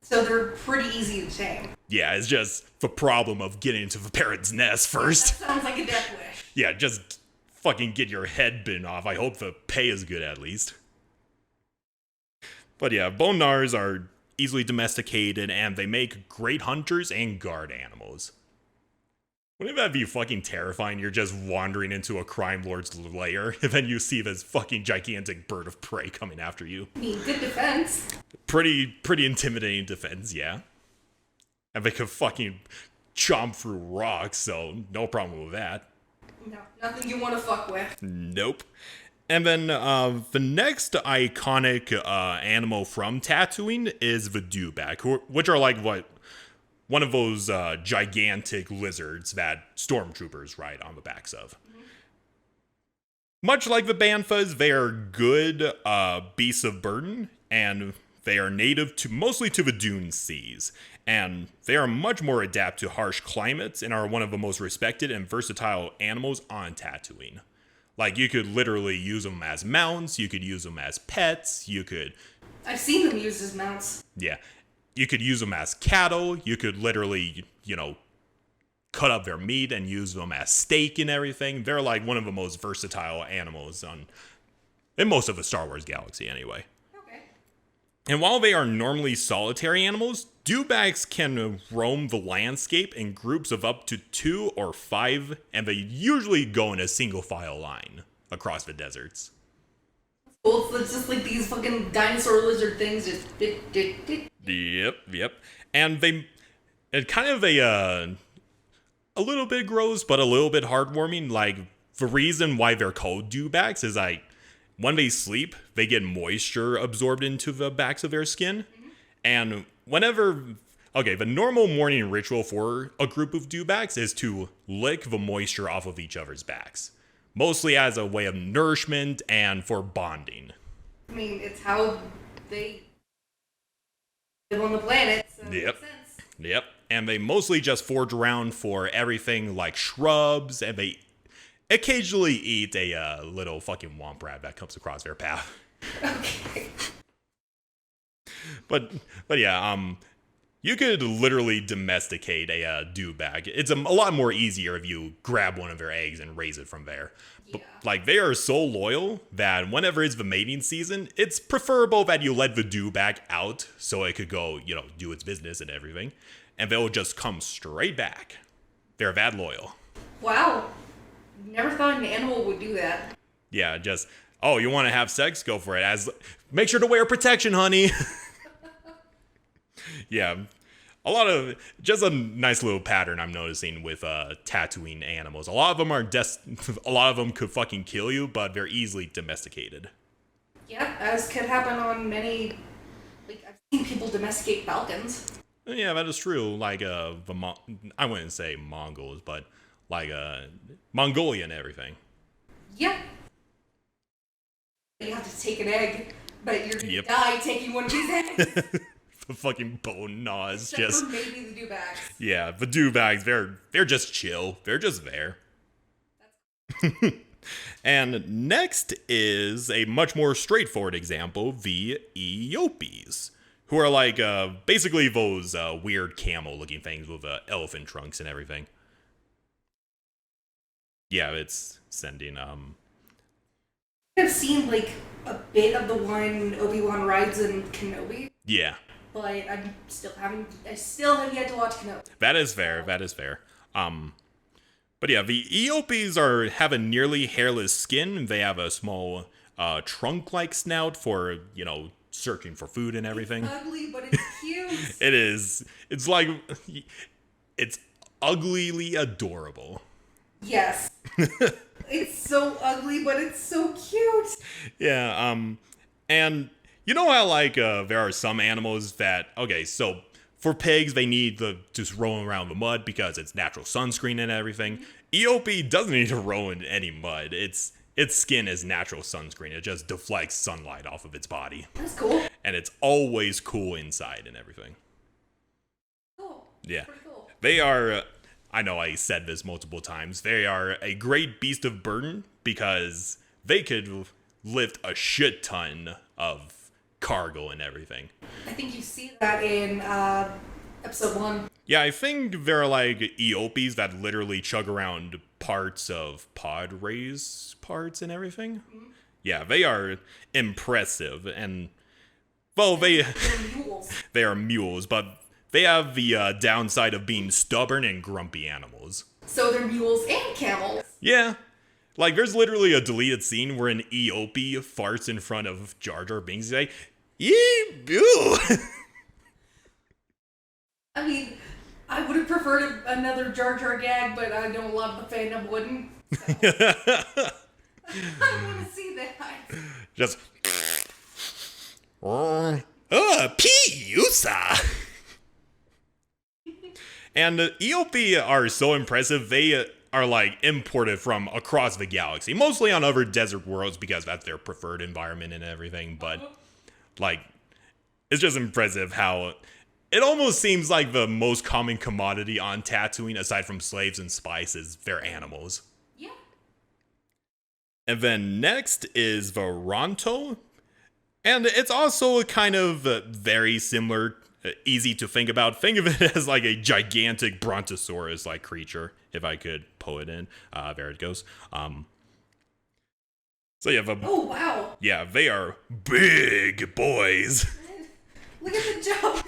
So they're pretty easy to tame. Yeah, it's just the problem of getting into the parrot's nest first. That sounds like a death wish. Yeah, just fucking get your head bitten off. I hope the pay is good at least. But yeah, bone gnars are easily domesticated and they make great hunters and guard animals. Wouldn't that be fucking terrifying? You're just wandering into a crime lord's lair, and then you see this fucking gigantic bird of prey coming after you. I mean, good defense. Pretty intimidating defense, yeah. And they could fucking chomp through rocks, so no problem with that. No, nothing you want to fuck with. Nope. And then the next iconic animal from Tatooine is the dewback, which are like one of those gigantic lizards that stormtroopers ride on the backs of. Mm-hmm. Much like the Banthas, they are good beasts of burden, and they are native mostly to the dune seas. And they are much more adapt to harsh climates and are one of the most respected and versatile animals on Tatooine. Like, you could literally use them as mounts, you could use them as pets, I've seen them used as mounts. Yeah. You could use them as cattle. You could literally, cut up their meat and use them as steak and everything. They're like one of the most versatile animals in most of the Star Wars galaxy anyway. Okay. And while they are normally solitary animals, dewbacks can roam the landscape in groups of up to 2 or 5, and they usually go in a single file line across the deserts. Well, it's just like these fucking dinosaur lizard things. Just Yep. And it's kind of a little bit gross, but a little bit heartwarming. Like, the reason why they're called dewbacks is like, when they sleep, they get moisture absorbed into the backs of their skin. Mm-hmm. And the normal morning ritual for a group of dewbacks is to lick the moisture off of each other's backs. Mostly as a way of nourishment and for bonding. I mean, it's how they live on the planet, so it makes sense. Yep. And they mostly just forage around for everything like shrubs, and they occasionally eat a little fucking womp rat that comes across their path. Okay. But yeah, you could literally domesticate a dewback. It's a lot more easier if you grab one of their eggs and raise it from there. Yeah. But, like, they are so loyal that whenever it's the mating season, it's preferable that you let the dewback out so it could go, do its business and everything. And they'll just come straight back. They're vad loyal. Wow. Never thought an animal would do that. Yeah, just, oh, you want to have sex? Go for it. Make sure to wear protection, honey. Yeah, just a nice little pattern I'm noticing with Tatooine animals. A lot of them could fucking kill you, but they're easily domesticated. Yeah, as could happen on many. Like, I've seen people domesticate falcons. Yeah, that is true. Like I wouldn't say Mongols, but like Mongolia and everything. Yeah. You have to take an egg, but you're gonna Yep. die taking one of these eggs. The fucking bone gnaws. Except for maybe the dewbacks. Yeah, the dewbacks, they're just chill. They're just there. And next is a much more straightforward example, the Eopes, who are like basically those weird camel-looking things with elephant trunks and everything. Yeah, it's sending I've seen like a bit of the one Obi-Wan rides in Kenobi. Yeah. But I still have yet to watch Kenobi. That is fair. But yeah, the Eopes have a nearly hairless skin. They have a small trunk-like snout for, searching for food and everything. It's ugly, but it's cute. It is. It's like, it's uglily adorable. Yes. It's so ugly, but it's so cute. Yeah, and you know how, like, there are some animals that, okay, so for pigs, they need to just roll around the mud because it's natural sunscreen and everything. Eopie doesn't need to roll in any mud. Its skin is natural sunscreen. It just deflects sunlight off of its body. That's cool. And it's always cool inside and everything. Cool. Yeah. Pretty cool. They are, I know I said this multiple times, they are a great beast of burden because they could lift a shit ton of cargo and everything. I think you see that in episode 1. Yeah, I think there are like Eopes that literally chug around parts of pod race parts and everything. Mm-hmm. Yeah, they are impressive, and well, They're mules. they are mules, but they have the downside of being stubborn and grumpy animals. So they're mules and camels. Yeah. Like, there's literally a deleted scene where an Eopie farts in front of Jar Jar Binks. He's like, ew. I mean, I would have preferred another Jar Jar gag, but I know a lot of the fandom wouldn't. So. I want to see that. Just, Piusa. And Eopie are so impressive, they are like imported from across the galaxy, mostly on other desert worlds because that's their preferred environment and everything, but like, it's just impressive how it almost seems like the most common commodity on Tatooine, aside from slaves and spices, they're animals. Yeah. And then next is the Ronto, and it's also kind of very similar, easy to think about. Think of it as like a gigantic brontosaurus-like creature, if I could pull it in. There it goes. So yeah, Oh, wow. Yeah, they are big boys. Look at the jump.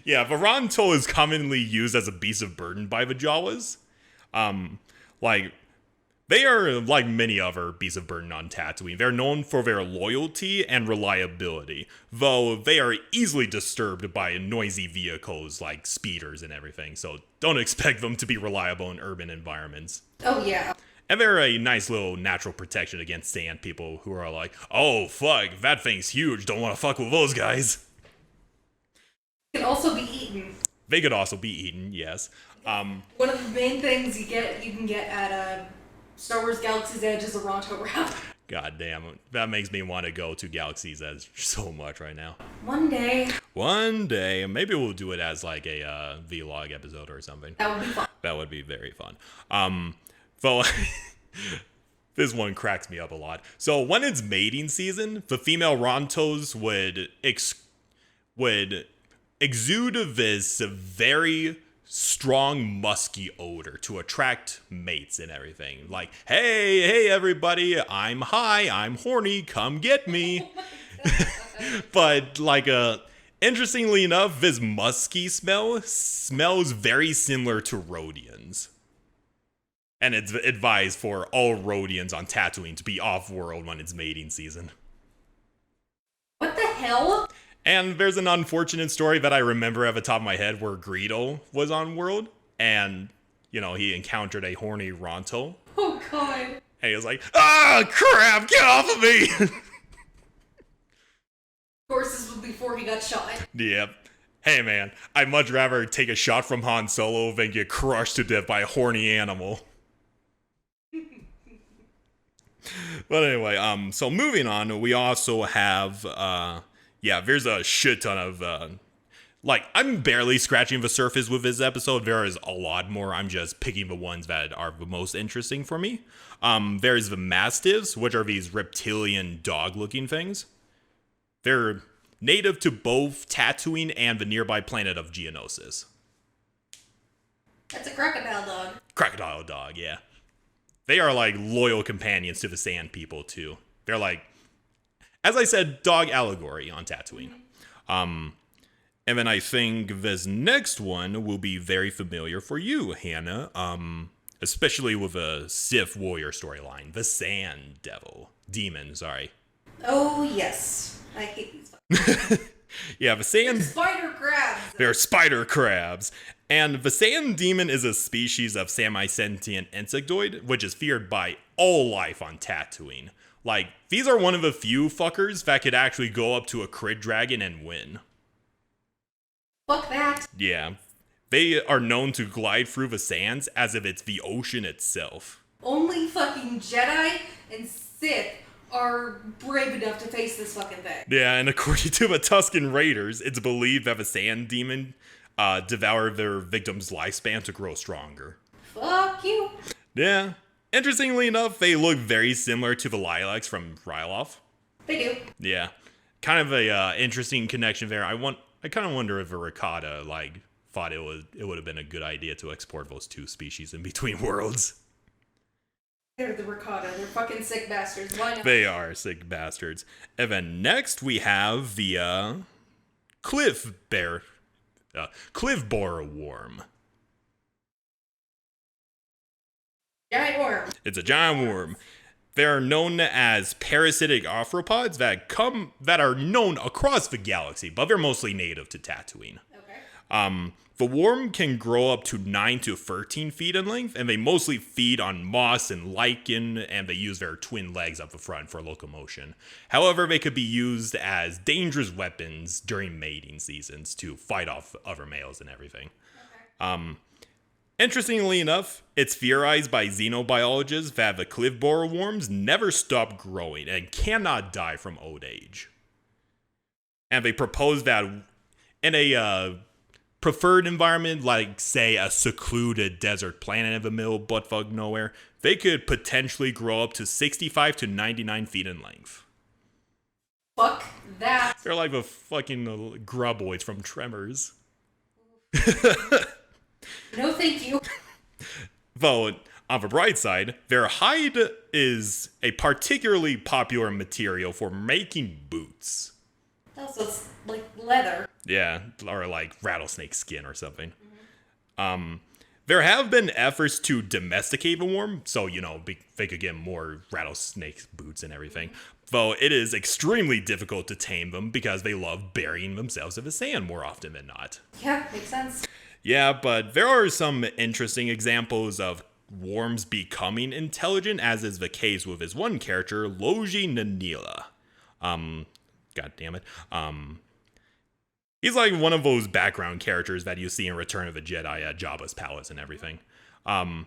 Yeah, the Ronto is commonly used as a beast of burden by the Jawas. Like, they are like many other beasts of burden on Tatooine. They're known for their loyalty and reliability, though they are easily disturbed by noisy vehicles like speeders and everything, so don't expect them to be reliable in urban environments. Oh, yeah. And they're a nice little natural protection against sand people who are like, oh, fuck, that thing's huge, don't want to fuck with those guys. Can also be eaten. They could also be eaten, yes. One of the main things you can get at Star Wars Galaxy's Edge is a Ronto wrap. God damn, that makes me want to go to Galaxy's Edge so much right now. One day. One day, maybe we'll do it as like a vlog episode or something. That would be fun. That would be very fun. So this one cracks me up a lot. So when it's mating season, the female Rontos would exude this very strong musky odor to attract mates and everything. Like, hey everybody, I'm horny, come get me. But like Interestingly enough, this musky smell smells very similar to Rhodians. And it's advised for all Rhodians on Tatooine to be off-world when it's mating season. What the hell? And there's an unfortunate story that I remember at the top of my head where Greedo was on world, and, you know, he encountered a horny Ronto. Oh, God. And he was like, ah, crap, get off of me! Of course, this was before he got shot. Yep. Hey, man, I'd much rather take a shot from Han Solo than get crushed to death by a horny animal. But anyway, so moving on, we also have, there's a shit ton of, I'm barely scratching the surface with this episode. There is a lot more. I'm just picking the ones that are the most interesting for me. There's the Mastiffs, which are these reptilian dog-looking things. They're native to both Tatooine and the nearby planet of Geonosis. That's a crocodile dog. Crocodile dog, yeah. They are like loyal companions to the Sand People too. They're like, as I said, dog allegory on Tatooine. And then I think this next one will be very familiar for you, Hannah. Especially with a Sith warrior storyline, the Sand Devil. Demon, sorry. Oh, yes. I hate these. Yeah, the Sand... Spider crabs. They're spider crabs. And the Sand Demon is a species of semi-sentient insectoid, which is feared by all life on Tatooine. Like, these are one of the few fuckers that could actually go up to a Crait Dragon and win. Fuck that. Yeah. They are known to glide through the sands as if it's the ocean itself. Only fucking Jedi and Sith are brave enough to face this fucking thing. Yeah, and according to the Tusken Raiders, it's believed that the Sand Demon devoured their victims' lifespan to grow stronger. Fuck you. Yeah. Interestingly enough, they look very similar to the Lilacs from Ryloth. They do. Yeah. Kind of a interesting connection there. I kind of wonder if a Ricotta, thought it would have been a good idea to export those two species in between worlds. They're the Ricotta. They're fucking sick bastards. Why not? They are sick bastards. And then next we have the Cliff Borer worm. Giant worm. It's a giant worm. They're known as parasitic arthropods that are known across the galaxy, but they're mostly native to Tatooine. Okay. The worm can grow up to 9 to 13 feet in length, and they mostly feed on moss and lichen, and they use their twin legs up the front for locomotion. However, they could be used as dangerous weapons during mating seasons to fight off other males and everything. Okay. Interestingly enough, it's theorized by xenobiologists that the cliff borer worms never stop growing and cannot die from old age. And they propose that in a preferred environment, like, say, a secluded desert planet in the middle of buttfuck nowhere, they could potentially grow up to 65 to 99 feet in length. Fuck that. They're like the fucking gruboids from Tremors. No, thank you. Though, on the bright side, their hide is a particularly popular material for making boots. Also, it's like leather. Yeah, or like rattlesnake skin or something. Mm-hmm. There have been efforts to domesticate the worm, so, they could get more rattlesnake boots and everything. Though it is extremely difficult to tame them because they love burying themselves in the sand more often than not. Yeah, makes sense. Yeah, but there are some interesting examples of worms becoming intelligent, as is the case with his one character, Loji Nanila. God damn it. He's like one of those background characters that you see in Return of the Jedi at Jabba's palace and everything. And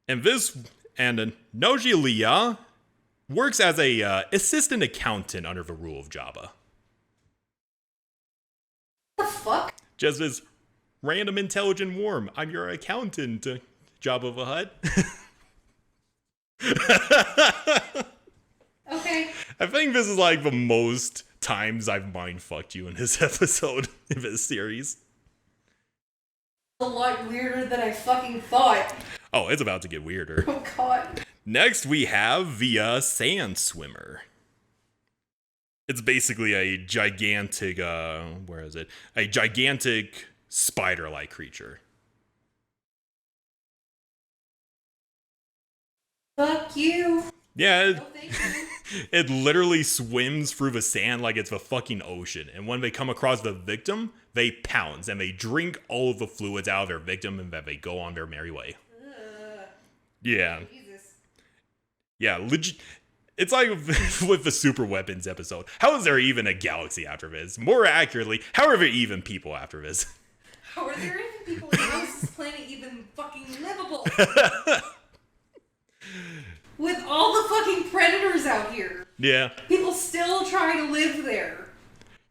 Noji Liya works as a assistant accountant under the rule of Jabba. What the fuck? Just this random intelligent worm. I'm your accountant, Jabba the Hutt. Okay. I think this is like the most times I've mind-fucked you in this episode, in this series. A lot weirder than I fucking thought. Oh, it's about to get weirder. Oh, God. Next, we have the Sand Swimmer. It's basically a gigantic, where is it? A gigantic spider-like creature. Fuck you. Yeah, No, thank you. it literally swims through the sand like it's the fucking ocean. And when they come across the victim, they pounce and they drink all of the fluids out of their victim and then they go on their merry way. Yeah. Jesus. Yeah, legit. It's like with the super weapons episode. How is there even a galaxy after this? More accurately, how are there even people after this? How are there even people? How is this planet even fucking livable? With all the fucking predators out here. Yeah. People still try to live there.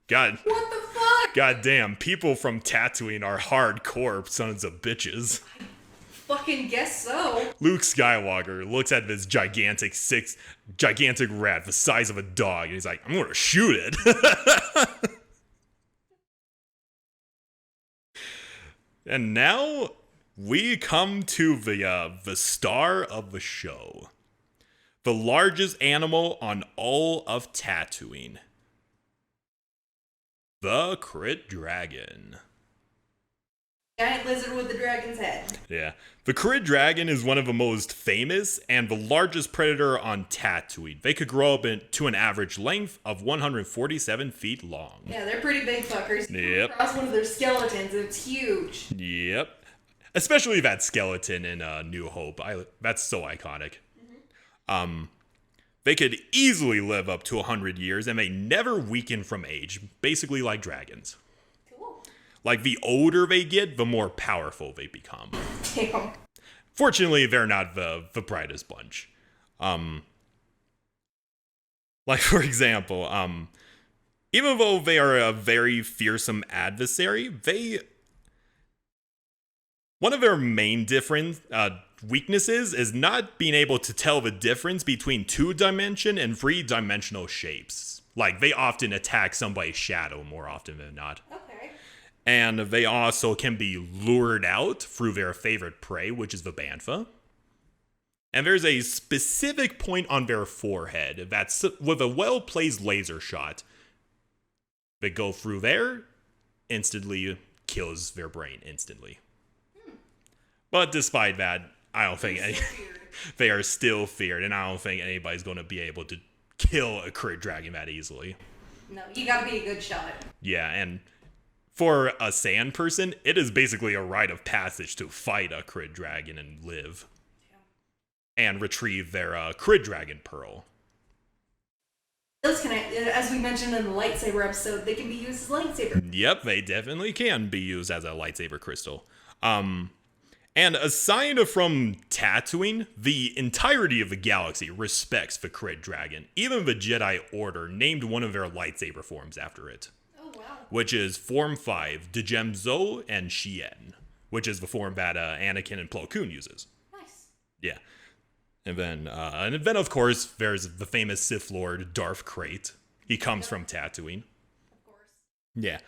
God. What the fuck? God damn, people from Tatooine are hardcore sons of bitches. Fucking guess so. Luke Skywalker looks at this gigantic rat the size of a dog, and he's like, I'm gonna shoot it. And now we come to the star of the show. The largest animal on all of Tatooine. The Crait Dragon. Giant lizard with the dragon's head. Yeah. The Crait Dragon is one of the most famous and the largest predator on Tatooine. They could grow up to an average length of 147 feet long. Yeah, they're pretty big fuckers. Yep. Across one of their skeletons, and it's huge. Yep. Especially that skeleton in New Hope. That's so iconic. They could easily live up to 100 years, and they never weaken from age, basically like dragons. Cool. Like, the older they get, the more powerful they become. Damn. Fortunately, they're not the brightest bunch. Like, for example, even though they are a very fearsome adversary, one of their main weaknesses is not being able to tell the difference between 2-dimension and 3-dimensional shapes. Like, they often attack somebody's shadow more often than not. Okay. And they also can be lured out through their favorite prey, which is the Bantha. And there's a specific point on their forehead that's with a well-placed laser shot. They go through there, instantly kills their brain instantly. But despite that, I don't think they are still feared, and I don't think anybody's going to be able to kill a Crait Dragon that easily. No, you gotta be a good shot. Yeah, and for a sand person, it is basically a rite of passage to fight a Crait Dragon and live. And retrieve their Crait Dragon Pearl. Those can, as we mentioned in the lightsaber episode, they can be used as lightsabers. Yep, they definitely can be used as a lightsaber crystal. And aside from Tatooine, the entirety of the galaxy respects the Crait Dragon. Even the Jedi Order named one of their lightsaber forms after it. Oh, wow. Which is Form 5, Djemzo and Shien. Which is the form that Anakin and Plo Koon uses. Nice. Yeah. And then, of course, there's the famous Sith Lord, Darth Crait. He comes from Tatooine. Of course. Yeah.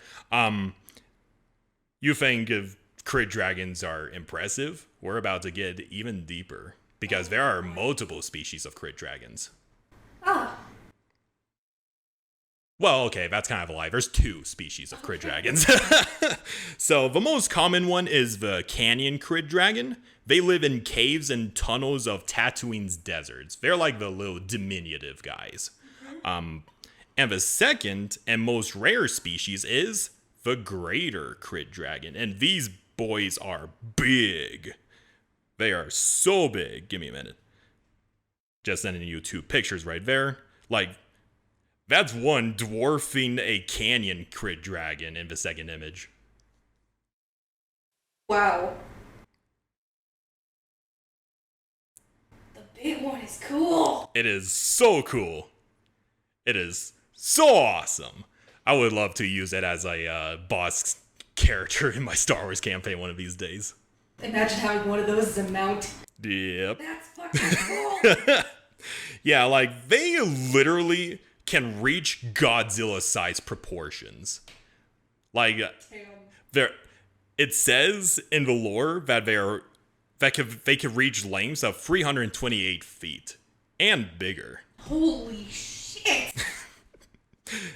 You think if Crait Dragons are impressive, we're about to get even deeper. Because there are multiple species of Crait Dragons. Ah. Well, okay, that's kind of a lie. There's 2 species of Crait Dragons. So, the most common one is the Canyon Crait Dragon. They live in caves and tunnels of Tatooine's deserts. They're like the little diminutive guys. And the second and most rare species is the Greater Crait Dragon. And these boys are big. They are so big. Give me a minute. Just sending you 2 pictures right there. Like, that's one dwarfing a Canyon Crait Dragon in the second image. Wow. The big one is cool. It is so cool. It is so awesome. I would love to use it as a boss character in my Star Wars campaign one of these days. Imagine having one of those as a mount. Yep. That's fucking cool. Yeah, like, they literally can reach Godzilla-sized proportions. Like, it says in the lore that they could reach lengths of 328 feet and bigger. Holy shit.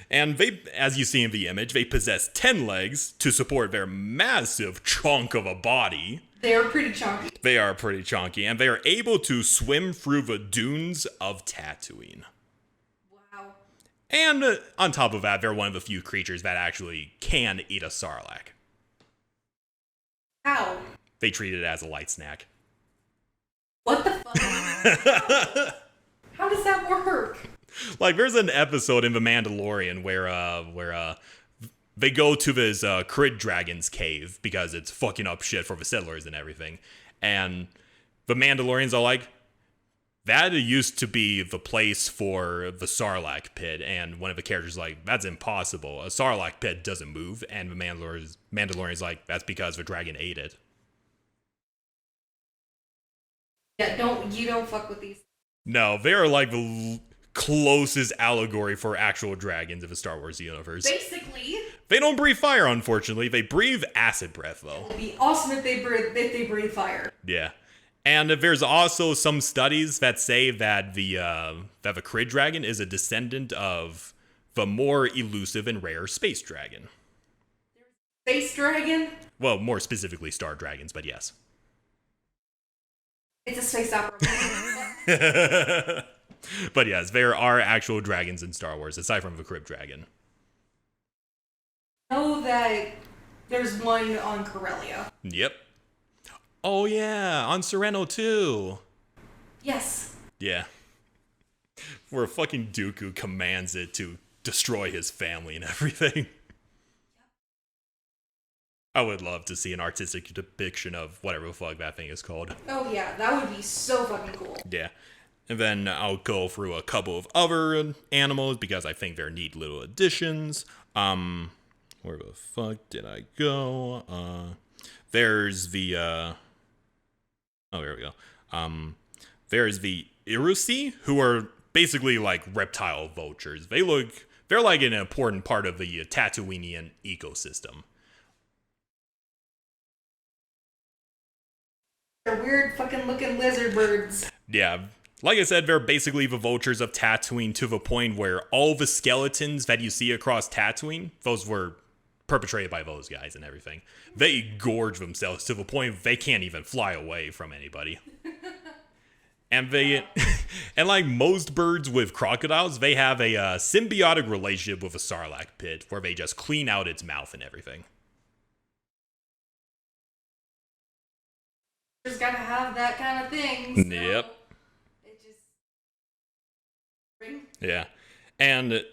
And they, as you see in the image, they possess 10 legs to support their massive chunk of a body. They are pretty chunky. They are pretty chunky, and they are able to swim through the dunes of Tatooine. Wow. And on top of that, they're one of the few creatures that actually can eat a sarlacc. How? They treat it as a light snack. What the fuck? How does that work? Like, there's an episode in The Mandalorian where they go to this Crait Dragon's cave because it's fucking up shit for the settlers and everything. And the Mandalorians are like, that used to be the place for the Sarlacc pit. And one of the characters is like, that's impossible. A Sarlacc pit doesn't move. And the Mandalorian's like, that's because the dragon ate it. Yeah, you don't fuck with these. No, they're like the closest allegory for actual dragons of the Star Wars universe. Basically. They don't breathe fire, unfortunately. They breathe acid breath, though. It'd be awesome if they breathe fire. Yeah. And there's also some studies that say that the Crait Dragon is a descendant of the more elusive and rare space dragon. Space dragon? Well, more specifically star dragons, but yes. It's a space opera. But yes, there are actual dragons in Star Wars, aside from the Crait Dragon. I know that there's one on Corellia. Yep. Oh yeah, on Sereno too. Yes. Yeah. Where fucking Dooku commands it to destroy his family and everything. I would love to see an artistic depiction of whatever the fuck that thing is called. Oh yeah, that would be so fucking cool. Yeah. And then I'll go through a couple of other animals because I think they're neat little additions. Where the fuck did I go? There's the oh, there we go. There's the Irusi, who are basically like reptile vultures. They're like an important part of the Tatooinean ecosystem. They're weird fucking looking lizard birds. Yeah. Like I said, they're basically the vultures of Tatooine, to the point where all the skeletons that you see across Tatooine, those were perpetrated by those guys and everything. They gorge themselves to the point they can't even fly away from anybody. And and like most birds with crocodiles, they have a symbiotic relationship with a sarlacc pit where they just clean out its mouth and everything. Just gotta have that kind of thing. So Yep. It just. Yeah. And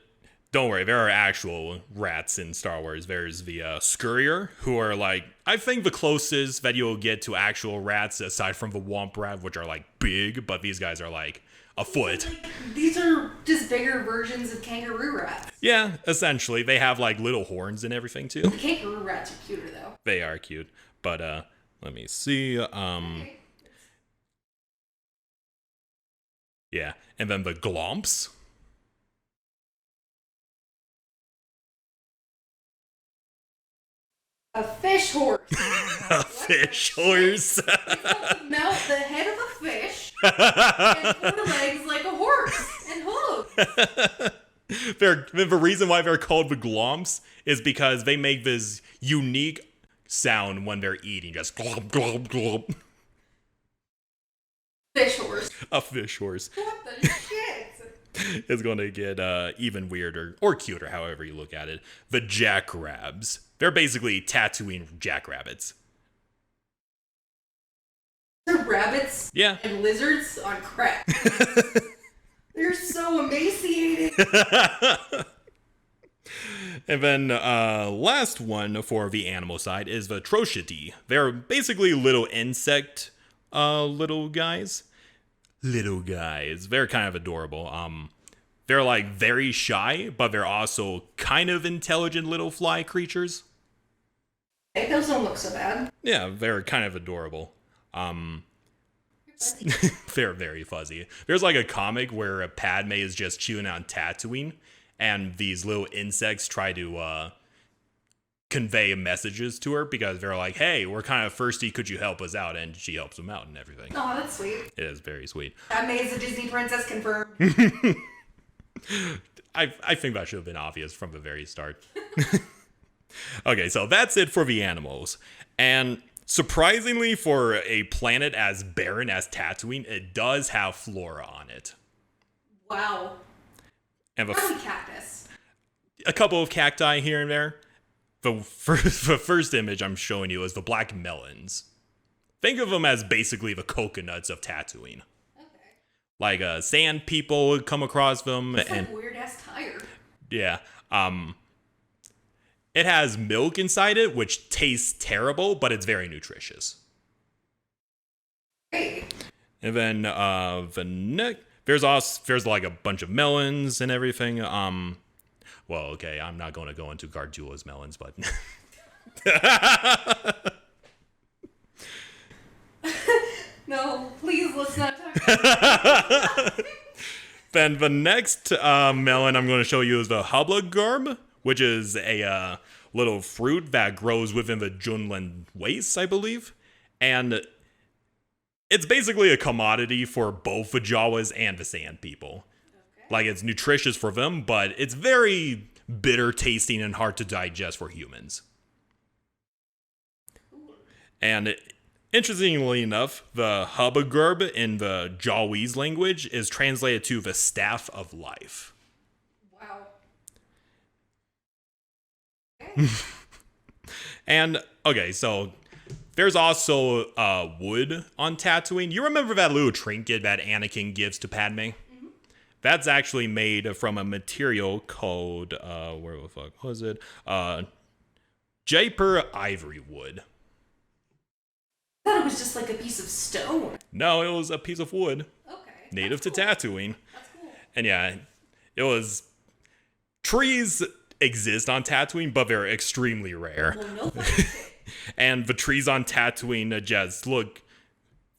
don't worry, there are actual rats in Star Wars. There's the Scurrier, who are like, I think the closest that you'll get to actual rats, aside from the Womp rat, which are like big, but these guys are like a foot. These are just bigger versions of kangaroo rats. Yeah, essentially. They have like little horns and everything too. The kangaroo rats are cuter though. They are cute. But let me see. Okay. Yeah. And then the Glomps. A fish horse. A fish horse. Melt the head of a fish and 4 legs like a horse and hooves. The reason why they're called the Glomps is because they make this unique sound when they're eating, just glomp, glomp, glomp. Fish horse. A fish horse. What the shit? It's going to get even weirder, or cuter, however you look at it. The jackrabs. They're basically Tatooine jackrabbits. They're rabbits Yeah. and lizards on crack. They're so emaciated. And then last one for the animal side is the Trochity. They're basically little insect little guys. Little guys. They're kind of adorable. They're like very shy, but they're also kind of intelligent little fly creatures. Hey, those don't look so bad. Yeah, they're kind of adorable. They're very fuzzy. There's like a comic where Padme is just chewing on Tatooine, and these little insects try to convey messages to her because they're like, hey, we're kind of thirsty, could you help us out? And she helps them out and everything. Oh, that's sweet. It is very sweet. Padme is a Disney princess confirmed. I think that should have been obvious from the very start. Okay, so that's it for the animals. And surprisingly, for a planet as barren as Tatooine, it does have flora on it. Wow. And Probably cactus. A couple of cacti here and there. The first image I'm showing you is the black melons. Think of them as basically the coconuts of Tatooine. Okay. Like sand people would come across them. It's and like weird-ass tire. Yeah. It has milk inside it, which tastes terrible, but it's very nutritious. Hey. And then there's like a bunch of melons and everything. Well, okay, I'm not going to go into Garjula's melons, but No, please, let's not talk about that. Then the next melon I'm going to show you is the Hublagarb, which is a little fruit that grows within the Junland wastes, I believe. And it's basically a commodity for both the Jawas and the Sand People. Okay. Like, it's nutritious for them, but it's very bitter tasting and hard to digest for humans. And interestingly enough, the Hublagarb in the Jawese language is translated to the Staff of Life. Wow. And, okay, so there's also wood on Tatooine. You remember that little trinket that Anakin gives to Padme? Mm-hmm. That's actually made from a material called, where the fuck was it? Jaipur ivory wood. I thought it was just like a piece of stone. No, it was a piece of wood. Okay. Native to Tatooine. That's cool. And yeah, it was... Trees exist on Tatooine, but they're extremely rare. Well, no fucking shit. And the trees on Tatooine just look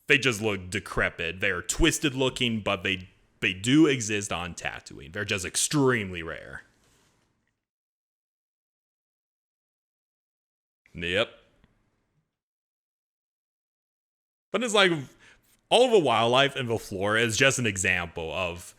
decrepit. They're twisted looking, but they do exist on Tatooine. They're just extremely rare. Yep. But it's like all of the wildlife in the flora is just an example of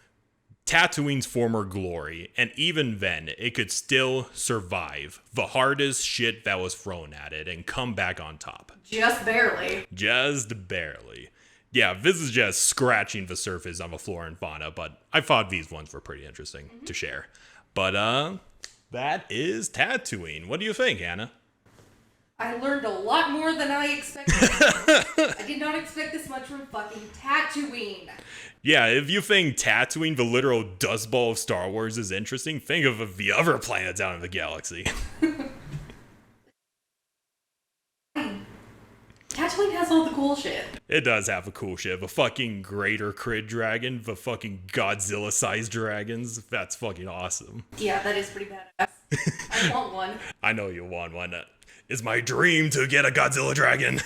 Tatooine's former glory, and even then, it could still survive the hardest shit that was thrown at it and come back on top. Just barely. Just barely. Yeah, this is just scratching the surface on the flora and fauna, but I thought these ones were pretty interesting to share. But, that is Tatooine. What do you think, Anna? I learned a lot more than I expected. I did not expect this much from fucking Tatooine. Yeah, if you think Tatooine, the literal dust ball of Star Wars, is interesting, think of the other planets out in the galaxy. Tatooine has all the cool shit. It does have the cool shit. The fucking greater Crait Dragon, the fucking Godzilla-sized dragons. That's fucking awesome. Yeah, that is pretty badass. I want one. I know you want one. It's my dream to get a Godzilla dragon.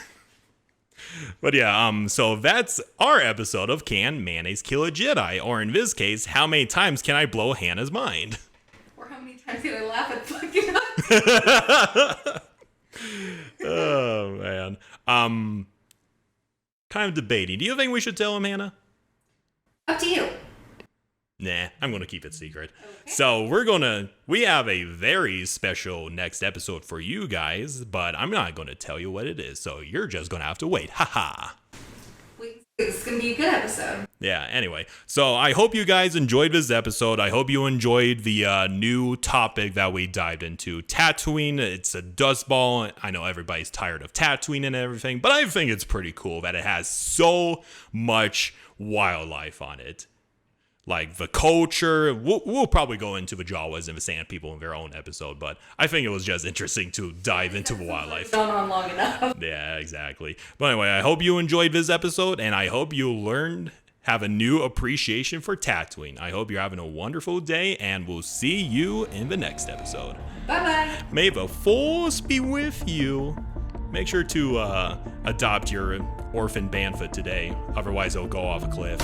But yeah, so that's our episode of Can Mayonnaise Kill a Jedi? Or in this case, how many times can I blow Hannah's mind? Or how many times can I laugh at fucking us? Oh, man. Kind of debating. Do you think we should tell him, Hannah? Up to you. Nah, I'm going to keep it secret. Okay. So we have a very special next episode for you guys, but I'm not going to tell you what it is, so you're just going to have to wait. Haha. It's going to be a good episode. Yeah, anyway. So I hope you guys enjoyed this episode. I hope you enjoyed the new topic that we dived into. Tatooine, it's a dust ball. I know everybody's tired of Tatooine and everything, but I think it's pretty cool that it has so much wildlife on it. Like the culture, we'll probably go into the Jawas and the Sand People in their own episode, but I think it was just interesting to dive into the wildlife. Gone on long enough. Yeah, exactly. But anyway, I hope you enjoyed this episode, and I hope you have a new appreciation for Tatooine. I hope you're having a wonderful day, and we'll see you in the next episode. Bye-bye. May the Force be with you. Make sure to adopt your orphan Banthas today, otherwise he'll go off a cliff.